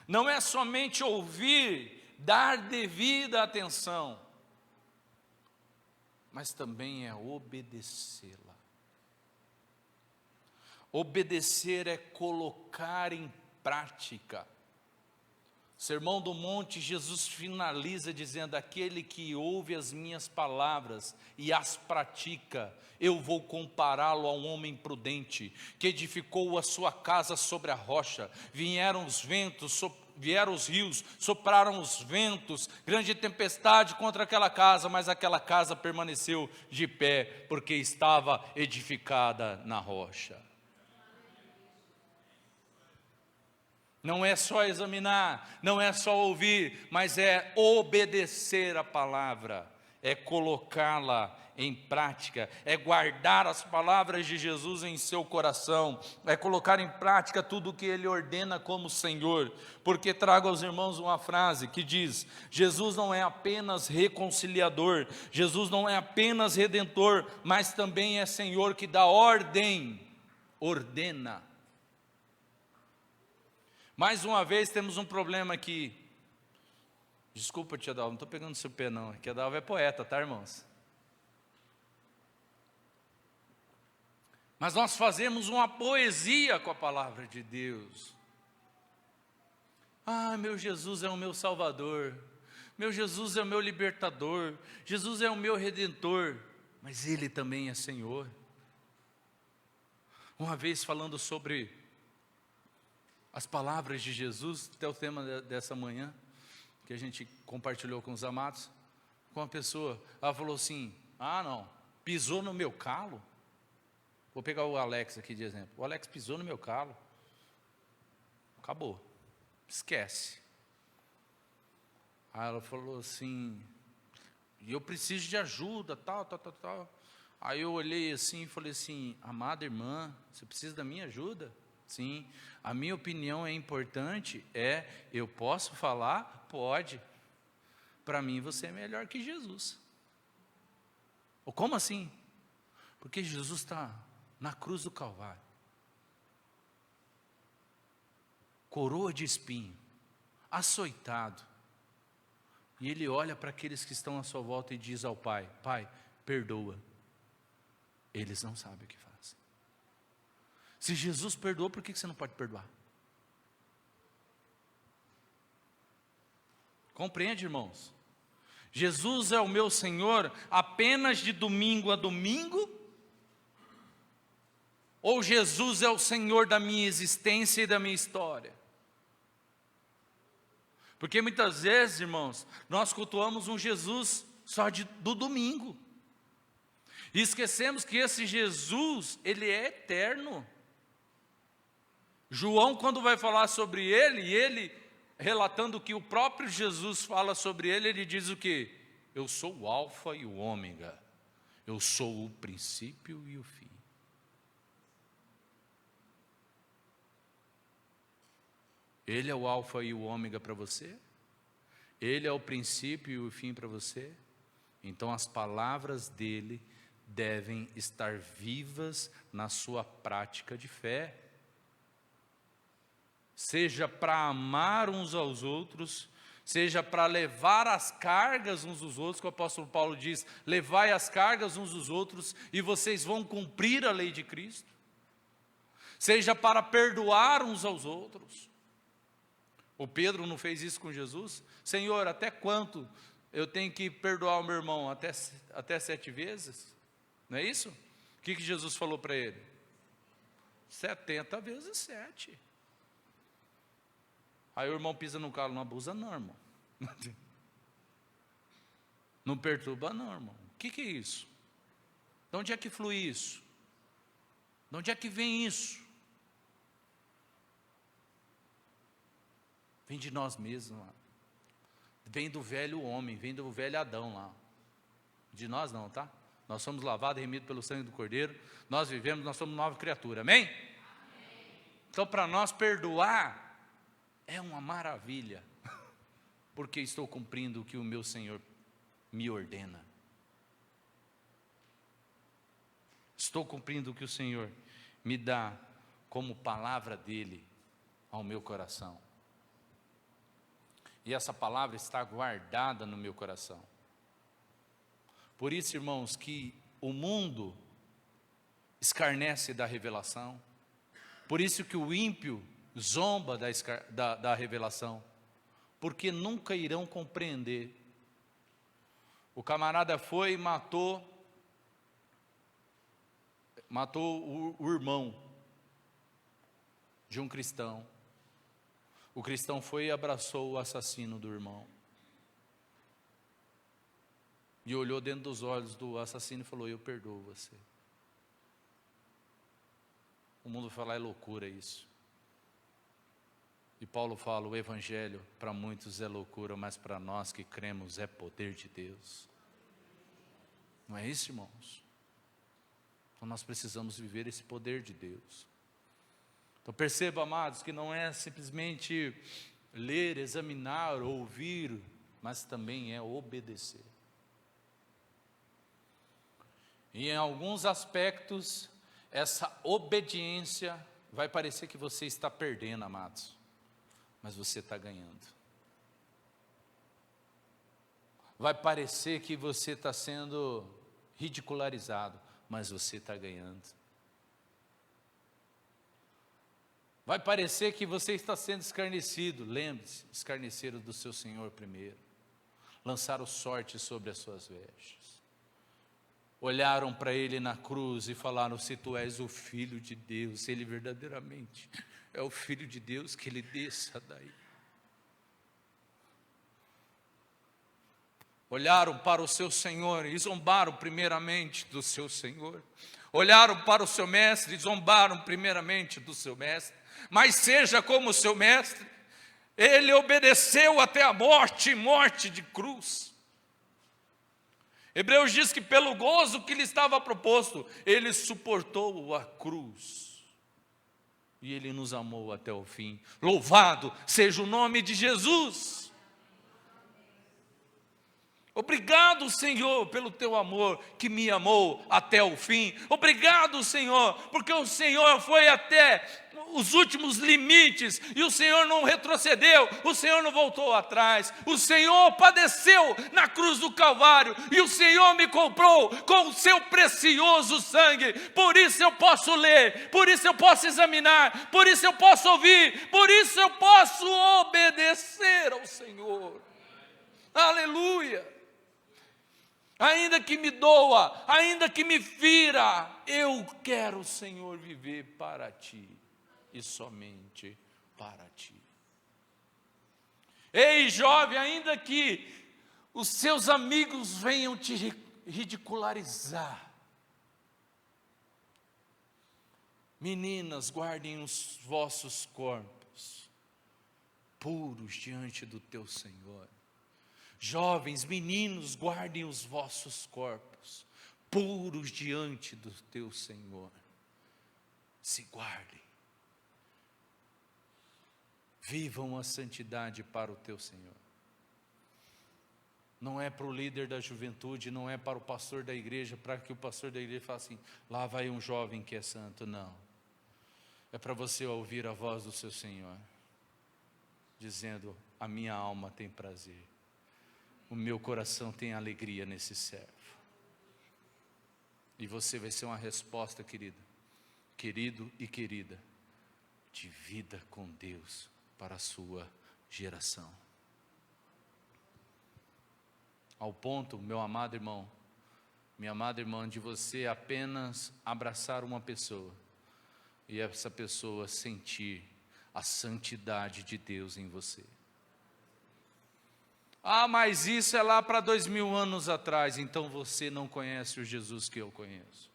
não é somente ouvir, dar devida atenção. mas também é obedecê-la. Obedecer é colocar em prática. Sermão do Monte, Jesus finaliza dizendo: aquele que ouve as minhas palavras e as pratica, eu vou compará-lo a um homem prudente, que edificou a sua casa sobre a rocha. Vieram os ventos, vieram os rios, sopraram os ventos, grande tempestade contra aquela casa, mas aquela casa permaneceu de pé, porque estava edificada na rocha. Não é só examinar, não é só ouvir, mas é obedecer a palavra, é colocá-la em prática, é guardar as palavras de Jesus em seu coração, é colocar em prática tudo o que Ele ordena como Senhor. Porque trago aos irmãos uma frase que diz: Jesus não é apenas reconciliador, Jesus não é apenas redentor, mas também é Senhor que dá ordem, ordena. Mais uma vez temos um problema aqui. Desculpa, tia Dalva, não estou pegando seu pé não. Tia Dalva é poeta, tá, irmãos? Mas nós fazemos uma poesia com a palavra de Deus. Ah, meu Jesus é o meu Salvador. Meu Jesus é o meu libertador. Jesus é o meu Redentor. Mas Ele também é Senhor. Uma vez falando sobre as palavras de Jesus, até o tema dessa manhã, que a gente compartilhou com os amados, com uma pessoa, ela falou assim: ah não, pisou no meu calo? Vou pegar o Alex aqui de exemplo. O Alex pisou no meu calo, acabou, esquece. Aí ela falou assim: eu preciso de ajuda, tal. Aí eu olhei assim e falei assim: amada irmã, você precisa da minha ajuda? Sim, a minha opinião é importante, eu posso falar? Pode. Para mim você é melhor que Jesus. Ou como assim? Porque Jesus está na cruz do Calvário, coroa de espinho, açoitado, e Ele olha para aqueles que estão à sua volta e diz ao Pai: Pai, perdoa, eles não sabem o que fazem. Se Jesus perdoou, por que você não pode perdoar? Compreende, irmãos? Jesus é o meu Senhor apenas de domingo a domingo? Ou Jesus é o Senhor da minha existência e da minha história? Porque muitas vezes, irmãos, nós cultuamos um Jesus só do domingo. E esquecemos que esse Jesus, Ele é eterno. João, quando vai falar sobre ele relatando o que o próprio Jesus fala sobre ele diz o quê? Eu sou o alfa e o ômega, eu sou o princípio e o fim. Ele é o alfa e o ômega para você? Ele é o princípio e o fim para você? Então as palavras dele devem estar vivas na sua prática de fé. Seja para amar uns aos outros, seja para levar as cargas uns dos outros, que o apóstolo Paulo diz: levai as cargas uns dos outros e vocês vão cumprir a lei de Cristo. Seja para perdoar uns aos outros. O Pedro não fez isso com Jesus? Senhor, até quanto eu tenho que perdoar o meu irmão? Até 7 vezes? Não é isso? O que Jesus falou para ele? 70 vezes 7. Aí o irmão pisa no calo: não abusa não, irmão. Não perturba não, irmão. O que é isso? De onde é que flui isso? De onde é que vem isso? Vem de nós mesmos lá. Vem do velho homem, vem do velho Adão lá. De nós não, tá? Nós somos lavados e remidos pelo sangue do Cordeiro. Nós vivemos, nós somos nova criatura, amém? Amém. Então para nós perdoar é uma maravilha, porque estou cumprindo o que o meu Senhor me ordena. Estou cumprindo o que o Senhor me dá como palavra dEle ao meu coração. E essa palavra está guardada no meu coração. Por isso, irmãos, que o mundo escarnece da revelação. Por isso que o ímpio zomba da revelação. Porque nunca irão compreender. O camarada foi e matou o irmão de um cristão. O cristão foi e abraçou o assassino do irmão. E olhou dentro dos olhos do assassino e falou: eu perdoo você. O mundo fala: é loucura isso. E Paulo fala: o evangelho para muitos é loucura, mas para nós que cremos é poder de Deus. Não é isso, irmãos? Então nós precisamos viver esse poder de Deus. Então perceba, amados, que não é simplesmente ler, examinar, ouvir, mas também é obedecer. E em alguns aspectos, essa obediência vai parecer que você está perdendo, amados, mas você está ganhando. Vai parecer que você está sendo ridicularizado, mas você está ganhando. Vai parecer que você está sendo escarnecido. Lembre-se, escarneceram do seu Senhor primeiro. Lançaram sorte sobre as suas vestes. Olharam para ele na cruz e falaram: se tu és o Filho de Deus, ele verdadeiramente é o Filho de Deus, que ele desça daí. Olharam para o seu Senhor e zombaram primeiramente do seu Senhor. Olharam para o seu mestre e zombaram primeiramente do seu mestre. Mas seja como o seu mestre, ele obedeceu até a morte, morte de cruz. Hebreus diz que pelo gozo que lhe estava proposto, ele suportou a cruz. E ele nos amou até o fim. Louvado seja o nome de Jesus. Obrigado, Senhor, pelo teu amor que me amou até o fim. Obrigado, Senhor, porque o Senhor foi até os últimos limites e o Senhor não retrocedeu, o Senhor não voltou atrás. O Senhor padeceu na cruz do Calvário e o Senhor me comprou com o seu precioso sangue. Por isso eu posso ler, por isso eu posso examinar, por isso eu posso ouvir, por isso eu posso obedecer ao Senhor. Aleluia! Ainda que me doa, ainda que me fira, eu quero, Senhor, viver para Ti e somente para Ti. Ei, jovem, ainda que os seus amigos venham te ridicularizar, meninas, guardem os vossos corpos puros diante do teu Senhor. Jovens, meninos, guardem os vossos corpos puros diante do teu Senhor. Se guardem. Vivam a santidade para o teu Senhor. Não é para o líder da juventude, não é para o pastor da igreja, para que o pastor da igreja fale assim: lá vai um jovem que é santo. Não. É para você ouvir a voz do seu Senhor, dizendo: a minha alma tem prazer. O meu coração tem alegria nesse servo. E você vai ser uma resposta, querido e querida, de vida com Deus para a sua geração. Ao ponto, meu amado irmão, minha amada irmã, de você apenas abraçar uma pessoa e essa pessoa sentir a santidade de Deus em você. Ah, mas isso é lá para 2000 anos atrás. Então você não conhece o Jesus que eu conheço.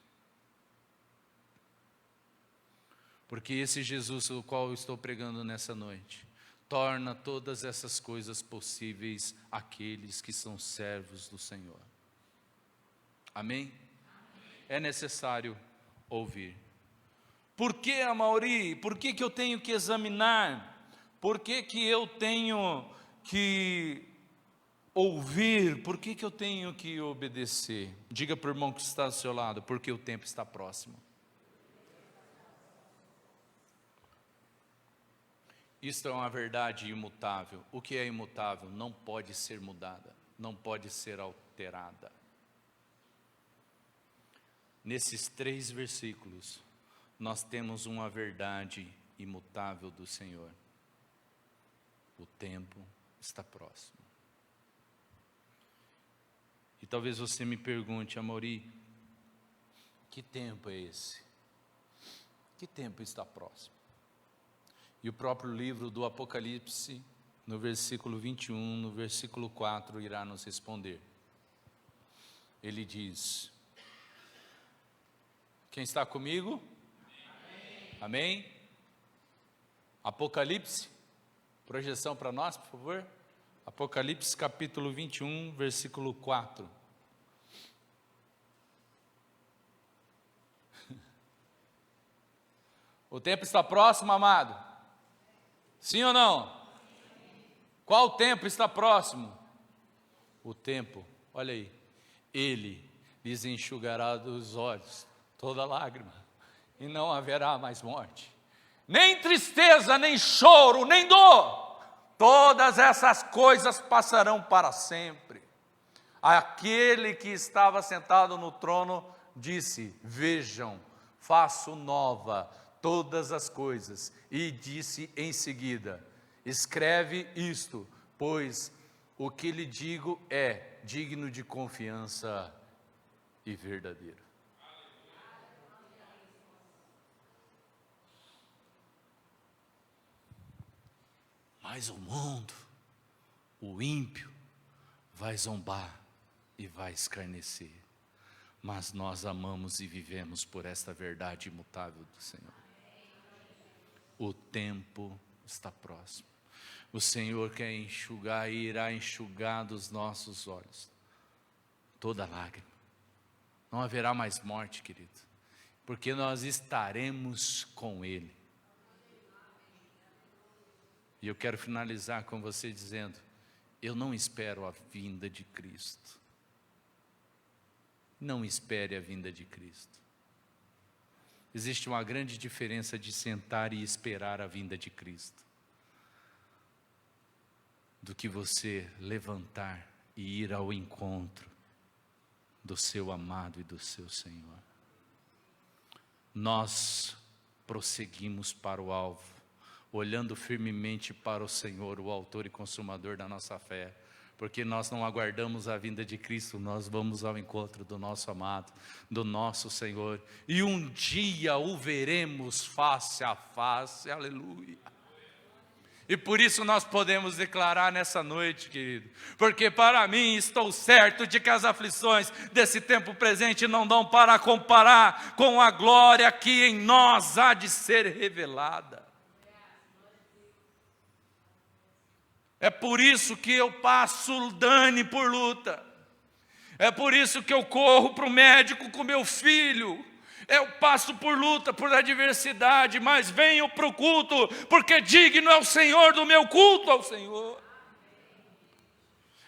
Porque esse Jesus o qual eu estou pregando nessa noite torna todas essas coisas possíveis àqueles que são servos do Senhor. Amém? É necessário ouvir. Por que, Amaury? Por que eu tenho que examinar? Por que eu tenho que ouvir? Por que eu tenho que obedecer? Diga para o irmão que está do seu lado: porque o tempo está próximo. Isto é uma verdade imutável. O que é imutável não pode ser mudada, não pode ser alterada. Nesses 3 versículos, nós temos uma verdade imutável do Senhor. O tempo está próximo. E talvez você me pergunte, Amaury, que tempo é esse? Que tempo está próximo? E o próprio livro do Apocalipse, no versículo 21, no versículo 4, irá nos responder. Ele diz: quem está comigo? Amém? Amém? Apocalipse, projeção para nós, por favor. Apocalipse capítulo 21, versículo 4. O tempo está próximo, amado? Sim ou não? Qual tempo está próximo? O tempo, olha aí. Ele lhes enxugará dos olhos toda lágrima, e não haverá mais morte, nem tristeza, nem choro, nem dor. Todas essas coisas passarão para sempre. Aquele que estava sentado no trono disse: vejam, faço nova todas as coisas. E disse em seguida: escreve isto, pois o que lhe digo é digno de confiança e verdadeiro. Mas o mundo, o ímpio, vai zombar e vai escarnecer. Mas nós amamos e vivemos por esta verdade imutável do Senhor. O tempo está próximo. O Senhor quer enxugar e irá enxugar dos nossos olhos toda lágrima. Não haverá mais morte, querido, porque nós estaremos com Ele. E eu quero finalizar com você dizendo: eu não espero a vinda de Cristo. Não espere a vinda de Cristo. Existe uma grande diferença de sentar e esperar a vinda de Cristo, do que você levantar e ir ao encontro do seu amado e do seu Senhor. Nós prosseguimos para o alvo, olhando firmemente para o Senhor, o autor e consumador da nossa fé, porque nós não aguardamos a vinda de Cristo, nós vamos ao encontro do nosso amado, do nosso Senhor, e um dia o veremos face a face, aleluia. E por isso nós podemos declarar nessa noite, querido, porque para mim estou certo de que as aflições desse tempo presente não dão para comparar com a glória que em nós há de ser revelada. É por isso que eu passo, Dani, por luta. É por isso que eu corro para o médico com meu filho. Eu passo por luta, por adversidade, mas venho para o culto, porque digno é o Senhor do meu culto ao Senhor.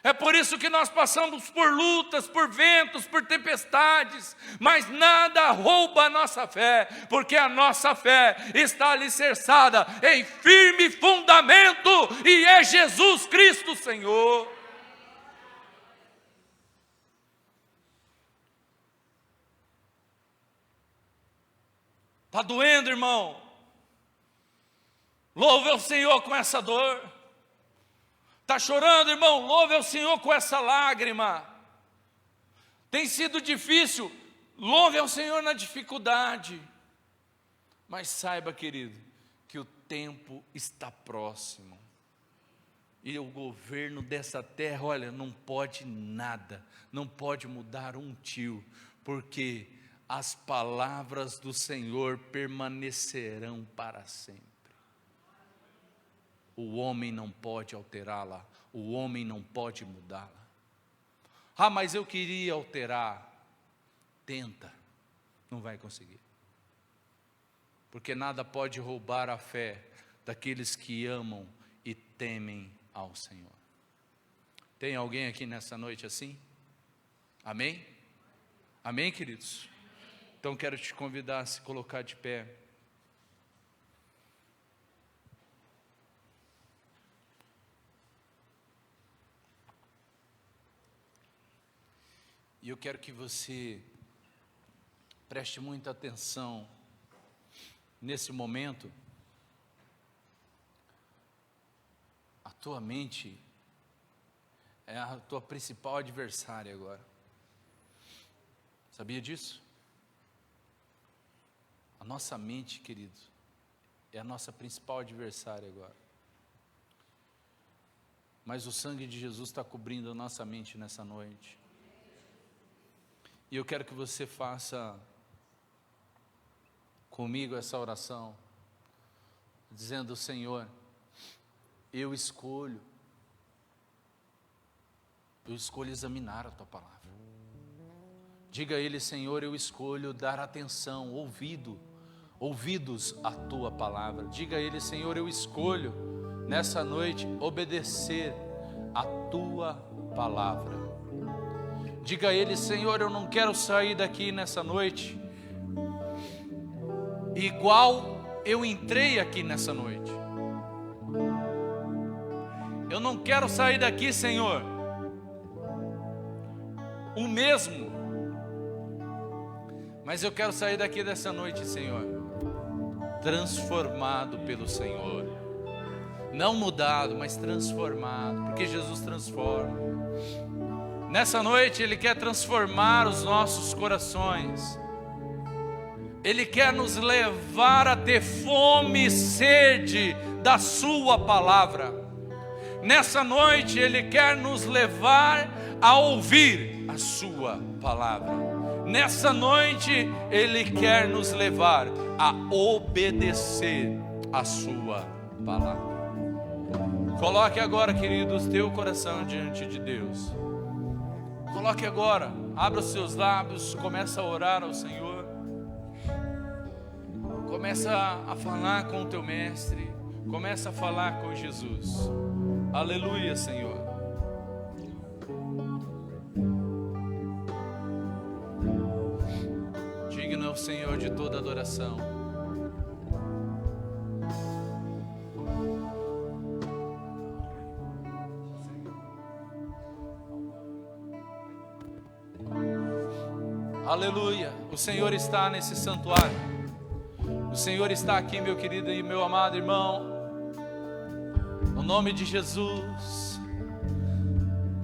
É por isso que nós passamos por lutas, por ventos, por tempestades, mas nada rouba a nossa fé, porque a nossa fé está alicerçada em firme fundamento, e é Jesus Cristo Senhor. Está doendo, irmão? Louve ao Senhor com essa dor. Está chorando, irmão? Louve ao Senhor com essa lágrima. Tem sido difícil? Louve ao Senhor na dificuldade. Mas saiba, querido, que o tempo está próximo. E o governo dessa terra, olha, não pode nada, não pode mudar um tio, porque as palavras do Senhor permanecerão para sempre. O homem não pode alterá-la, o homem não pode mudá-la. Ah, mas eu queria alterar. Tenta, não vai conseguir. Porque nada pode roubar a fé daqueles que amam e temem ao Senhor. Tem alguém aqui nessa noite assim? Amém? Amém, queridos? Então quero te convidar a se colocar de pé. E eu quero que você Preste muita atenção nesse momento. A tua mente é a tua principal adversária agora. Sabia disso? A nossa mente, querido, é a nossa principal adversária agora. Mas o sangue de Jesus está cobrindo a nossa mente nessa noite. E eu quero que você faça comigo essa oração, dizendo: Senhor, eu escolho examinar a Tua Palavra. Diga a Ele: Senhor, eu escolho dar atenção, ouvidos à Tua Palavra. Diga a Ele: Senhor, eu escolho nessa noite obedecer a Tua Palavra. Diga a Ele: Senhor, eu não quero sair daqui nessa noite igual eu entrei aqui nessa noite. Eu não quero sair daqui, Senhor, o mesmo, mas eu quero sair daqui dessa noite, Senhor, transformado pelo Senhor. Não mudado, mas transformado, porque Jesus transforma. Nessa noite Ele quer transformar os nossos corações. Ele quer nos levar a ter fome e sede da Sua Palavra. Nessa noite Ele quer nos levar a ouvir a Sua Palavra. Nessa noite Ele quer nos levar a obedecer a Sua Palavra. Coloque agora, queridos, teu coração diante de Deus. Coloque agora, abra os seus lábios, começa a orar ao Senhor. Começa a falar com o teu mestre, começa a falar com Jesus. Aleluia, Senhor. Digno é o Senhor de toda adoração. Aleluia, o Senhor está nesse santuário. O Senhor está aqui, meu querido e meu amado irmão. No nome de Jesus,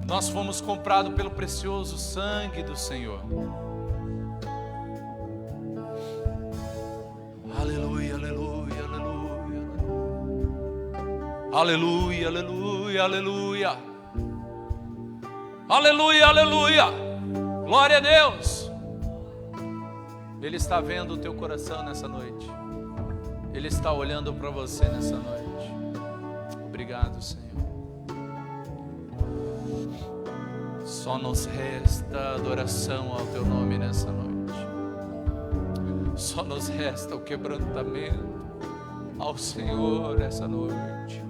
nós fomos comprados pelo precioso sangue do Senhor. Aleluia, aleluia, aleluia. Aleluia, aleluia, aleluia. Aleluia, aleluia. Glória a Deus. Ele está vendo o teu coração nessa noite. Ele está olhando para você nessa noite. Obrigado, Senhor. Só nos resta adoração ao teu nome nessa noite. Só nos resta o quebrantamento ao Senhor nessa noite.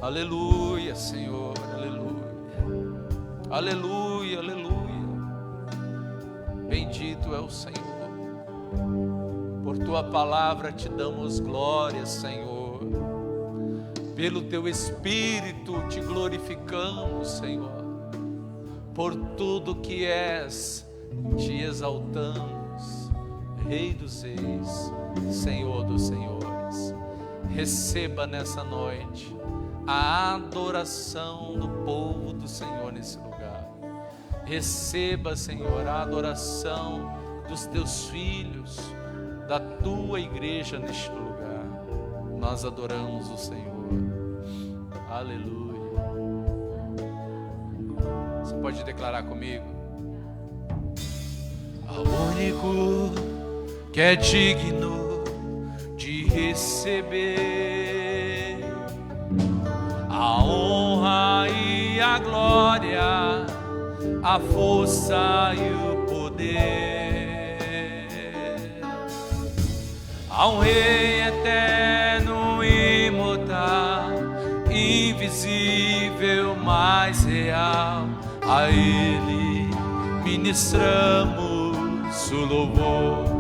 Aleluia, Senhor, aleluia. Aleluia, aleluia. Bendito é o Senhor. Por Tua palavra te damos glória, Senhor. Pelo Teu Espírito te glorificamos, Senhor. Por tudo que és, te exaltamos. Rei dos reis, Senhor dos senhores. Receba nessa noite a adoração do povo do Senhor nesse lugar. Receba, Senhor, a adoração dos Teus filhos, da Tua igreja neste lugar. Nós adoramos o Senhor. Aleluia. Você pode declarar comigo? Ao único que é digno de receber a honra e a glória, a força e o poder, ao Rei eterno, imortal, invisível, mais real, a Ele ministramos o louvor.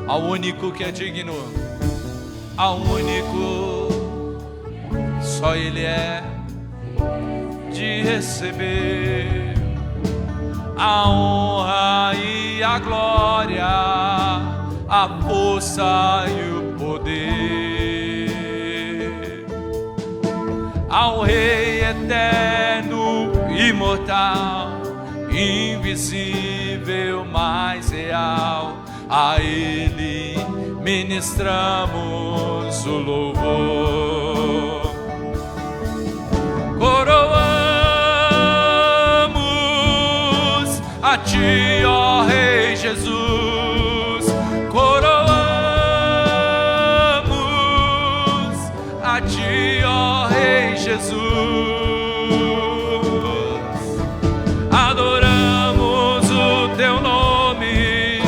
Ao único que é digno, ao único, só Ele é de receber a honra e a glória, a força e o poder ao Rei eterno, imortal, invisível, mais real. A Ele ministramos o louvor. Coroamos a Ti, ó Rei Jesus. Coroamos a Ti, ó Rei Jesus. Adoramos o Teu nome,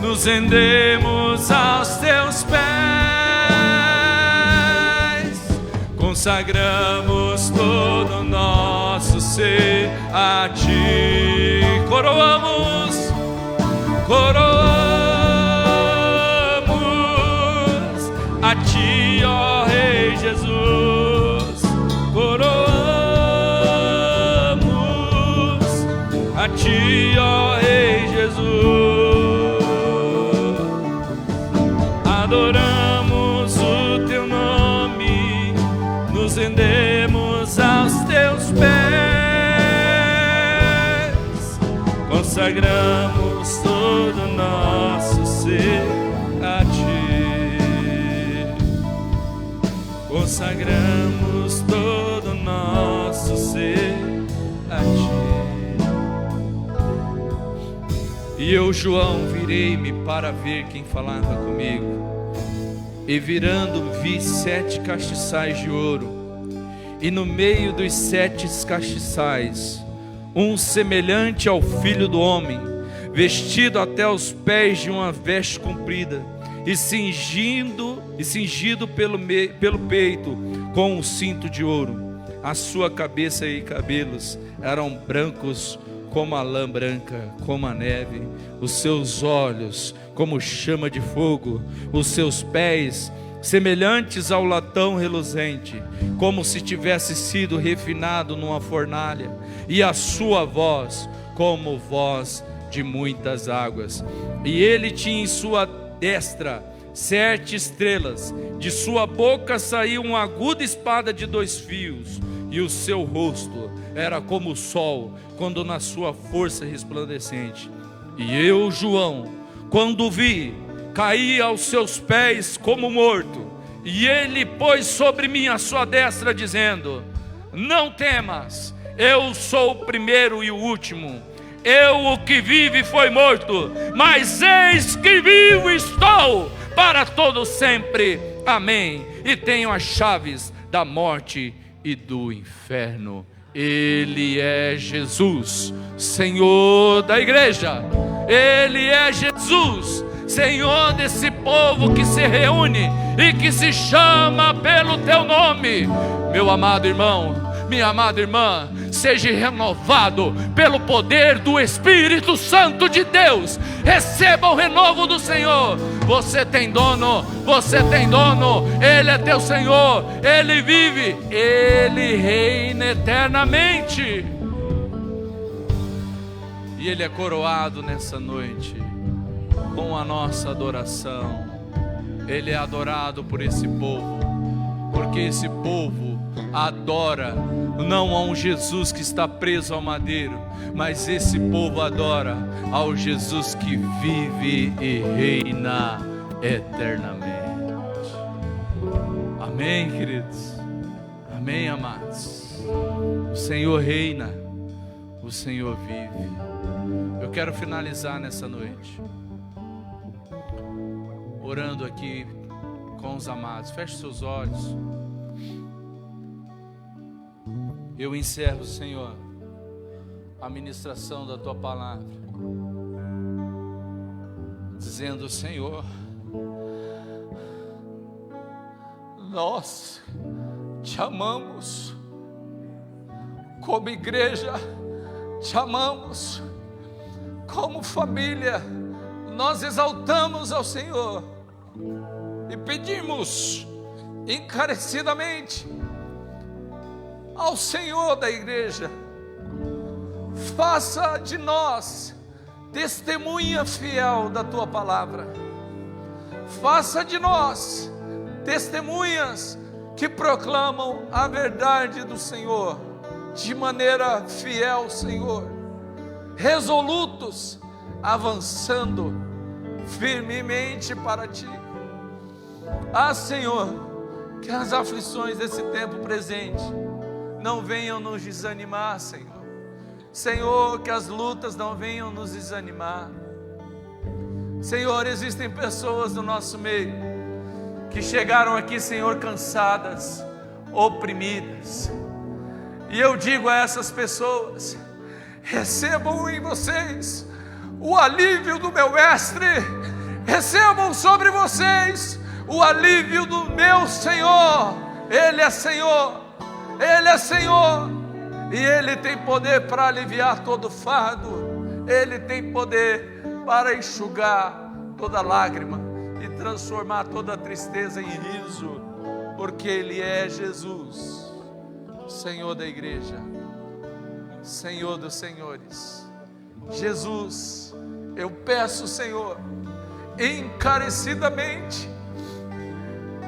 nos rendemos aos Teus pés, consagramos todo o nosso ser a Ti. Coroamos, coroamos a Ti, ó Rei Jesus. Coroamos a Ti, ó Rei Jesus. Adoramos o Teu nome, nos rendemos aos Teus pés, consagramos todo o nosso ser a Ti. Consagramos todo o nosso ser a Ti. E eu, João, virei-me para ver quem falava comigo. E virando vi 7 castiçais de ouro, e no meio dos 7 castiçais, um semelhante ao Filho do Homem, vestido até os pés de uma veste comprida, e cingido pelo peito com um cinto de ouro. A sua cabeça e cabelos eram brancos como a lã branca, como a neve, os seus olhos como chama de fogo, os seus pés semelhantes ao latão reluzente, como se tivesse sido refinado numa fornalha, e a sua voz como voz de muitas águas. E ele tinha em sua destra 7 estrelas, de sua boca saía uma aguda espada de 2 fios, e o seu rosto era como o sol, quando na sua força resplandecente. E eu, João, quando vi, caí aos seus pés como morto. E ele pôs sobre mim a sua destra, dizendo: não temas, eu sou o primeiro e o último. Eu, o que vive, foi morto, mas eis que vivo estou para todo sempre. Amém. E tenho as chaves da morte e do inferno. Ele é Jesus, Senhor da igreja. Ele é Jesus, Senhor desse povo que se reúne e que se chama pelo Teu nome. Meu amado irmão, minha amada irmã, seja renovado pelo poder do Espírito Santo de Deus. Receba o renovo do Senhor. Você tem dono, você tem dono. Ele é teu Senhor, Ele vive, Ele reina eternamente. E Ele é coroado nessa noite com a nossa adoração. Ele é adorado por esse povo, porque esse povo adora não a um Jesus que está preso ao madeiro, mas esse povo adora ao Jesus que vive e reina eternamente. Amém, queridos? Amém, amados? O Senhor reina, o Senhor vive. Eu quero finalizar nessa noite orando aqui com os amados. Feche seus olhos. Eu encerro, Senhor, a ministração da Tua palavra, dizendo: Senhor, nós Te amamos, como igreja Te amamos, como família nós exaltamos ao Senhor e pedimos encarecidamente ao Senhor da igreja: faça de nós testemunha fiel da tua palavra. Faça de nós testemunhas que proclamam a verdade do Senhor de maneira fiel, Senhor, resolutos, avançando firmemente para Ti. Senhor, que as aflições desse tempo presente não venham nos desanimar, Senhor. Senhor, que as lutas não venham nos desanimar. Senhor, existem pessoas do nosso meio que chegaram aqui, Senhor, cansadas, oprimidas. E eu digo a essas pessoas: recebam em vocês o alívio do meu Mestre, recebam sobre vocês o alívio do meu Senhor. Ele é Senhor, Ele é Senhor, e Ele tem poder para aliviar todo fardo, Ele tem poder para enxugar toda lágrima e transformar toda tristeza em riso, porque Ele é Jesus, Senhor da igreja, Senhor dos senhores. Jesus, eu peço, Senhor, encarecidamente,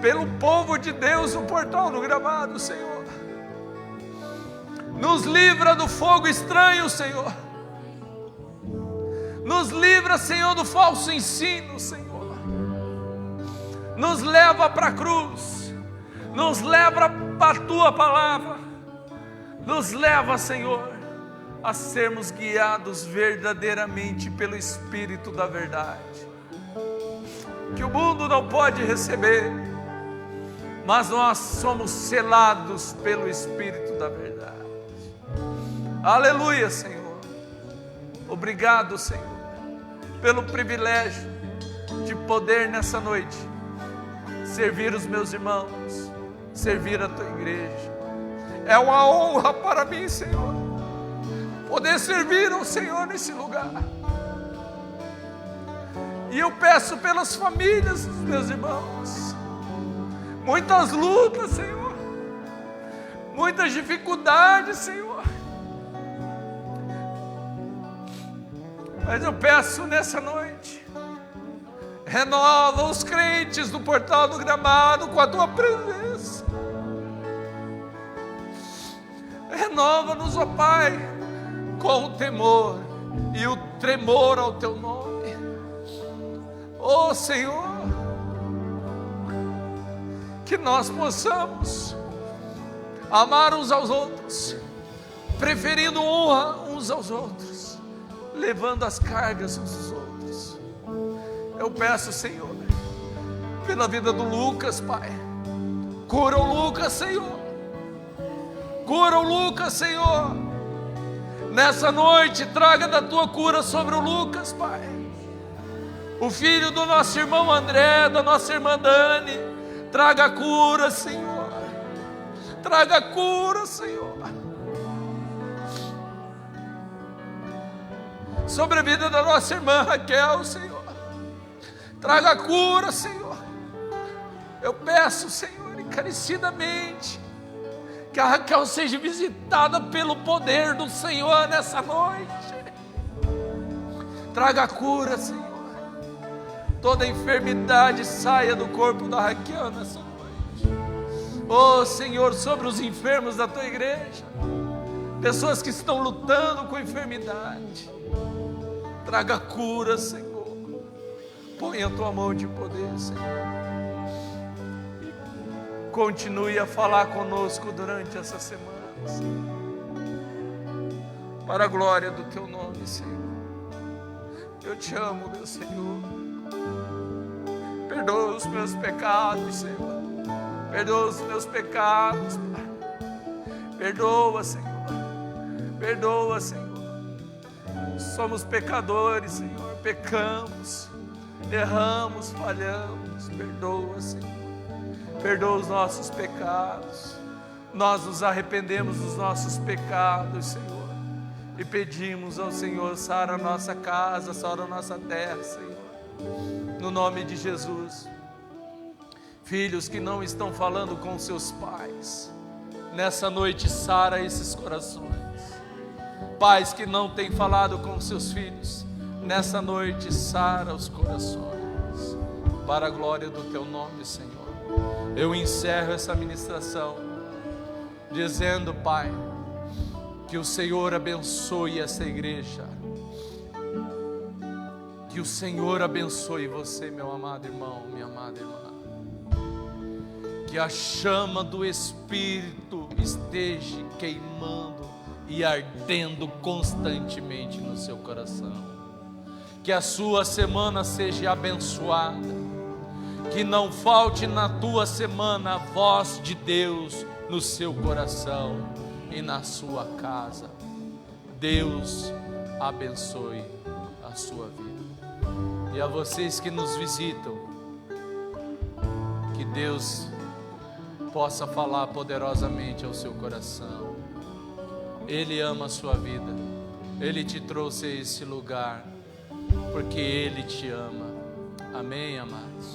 pelo povo de Deus no Portal do Gramado, Senhor, nos livra do fogo estranho, Senhor. Nos livra, Senhor, do falso ensino, Senhor. Nos leva para a cruz. Nos leva para a Tua palavra. Nos leva, Senhor, a sermos guiados verdadeiramente pelo Espírito da verdade, que o mundo não pode receber, mas nós somos selados pelo Espírito da verdade. Aleluia, Senhor. Obrigado, Senhor, pelo privilégio de poder nessa noite servir os meus irmãos, servir a Tua igreja. É uma honra para mim, Senhor, poder servir ao Senhor nesse lugar. E eu peço pelas famílias dos meus irmãos, muitas lutas, Senhor, muitas dificuldades, Senhor, mas eu peço nessa noite, renova os crentes do Portal do Gramado com a Tua presença. Renova-nos, ó Pai, com o temor e o tremor ao Teu nome. Ó Senhor, que nós possamos amar uns aos outros, preferindo honra uns aos outros, levando as cargas uns aos outros. Eu peço, Senhor, pela vida do Lucas, Pai. Cura o Lucas, Senhor. Cura o Lucas, Senhor. Nessa noite, traga da Tua cura sobre o Lucas, Pai. O filho do nosso irmão André, da nossa irmã Dani. Traga cura, Senhor. Traga cura, Senhor. Sobre a vida da nossa irmã Raquel, Senhor. Traga cura, Senhor. Eu peço, Senhor, encarecidamente, que a Raquel seja visitada pelo poder do Senhor nessa noite. Traga cura, Senhor. Toda enfermidade saia do corpo da Raquel nessa noite. Oh Senhor, sobre os enfermos da Tua igreja, pessoas que estão lutando com enfermidade, traga cura, Senhor. Põe a Tua mão de poder, Senhor. Continue a falar conosco durante essa semana, Senhor, para a glória do Teu nome, Senhor. Eu Te amo, meu Senhor. Perdoa os meus pecados, Senhor. Perdoa os meus pecados, Pai. Perdoa, Senhor. Perdoa, Senhor. Somos pecadores, Senhor. Pecamos, erramos, falhamos. Perdoa, Senhor. Perdoa os nossos pecados. Nós nos arrependemos dos nossos pecados, Senhor, e pedimos ao Senhor: sara a nossa casa, sara a nossa terra, Senhor, no nome de Jesus. Filhos que não estão falando com seus pais, nessa noite sara esses corações. Pais que não têm falado com seus filhos, nessa noite sara os corações, para a glória do Teu nome, Senhor. Eu encerro essa ministração dizendo, Pai, que o Senhor abençoe essa igreja, que o Senhor abençoe você, meu amado irmão, minha amada irmã, que a chama do Espírito esteja queimando e ardendo constantemente no seu coração, que a sua semana seja abençoada, que não falte na tua semana a voz de Deus no seu coração e na sua casa. Deus abençoe a sua vida. E a vocês que nos visitam, que Deus possa falar poderosamente ao seu coração. Ele ama a sua vida, Ele te trouxe a esse lugar, porque Ele te ama. Amém, amados?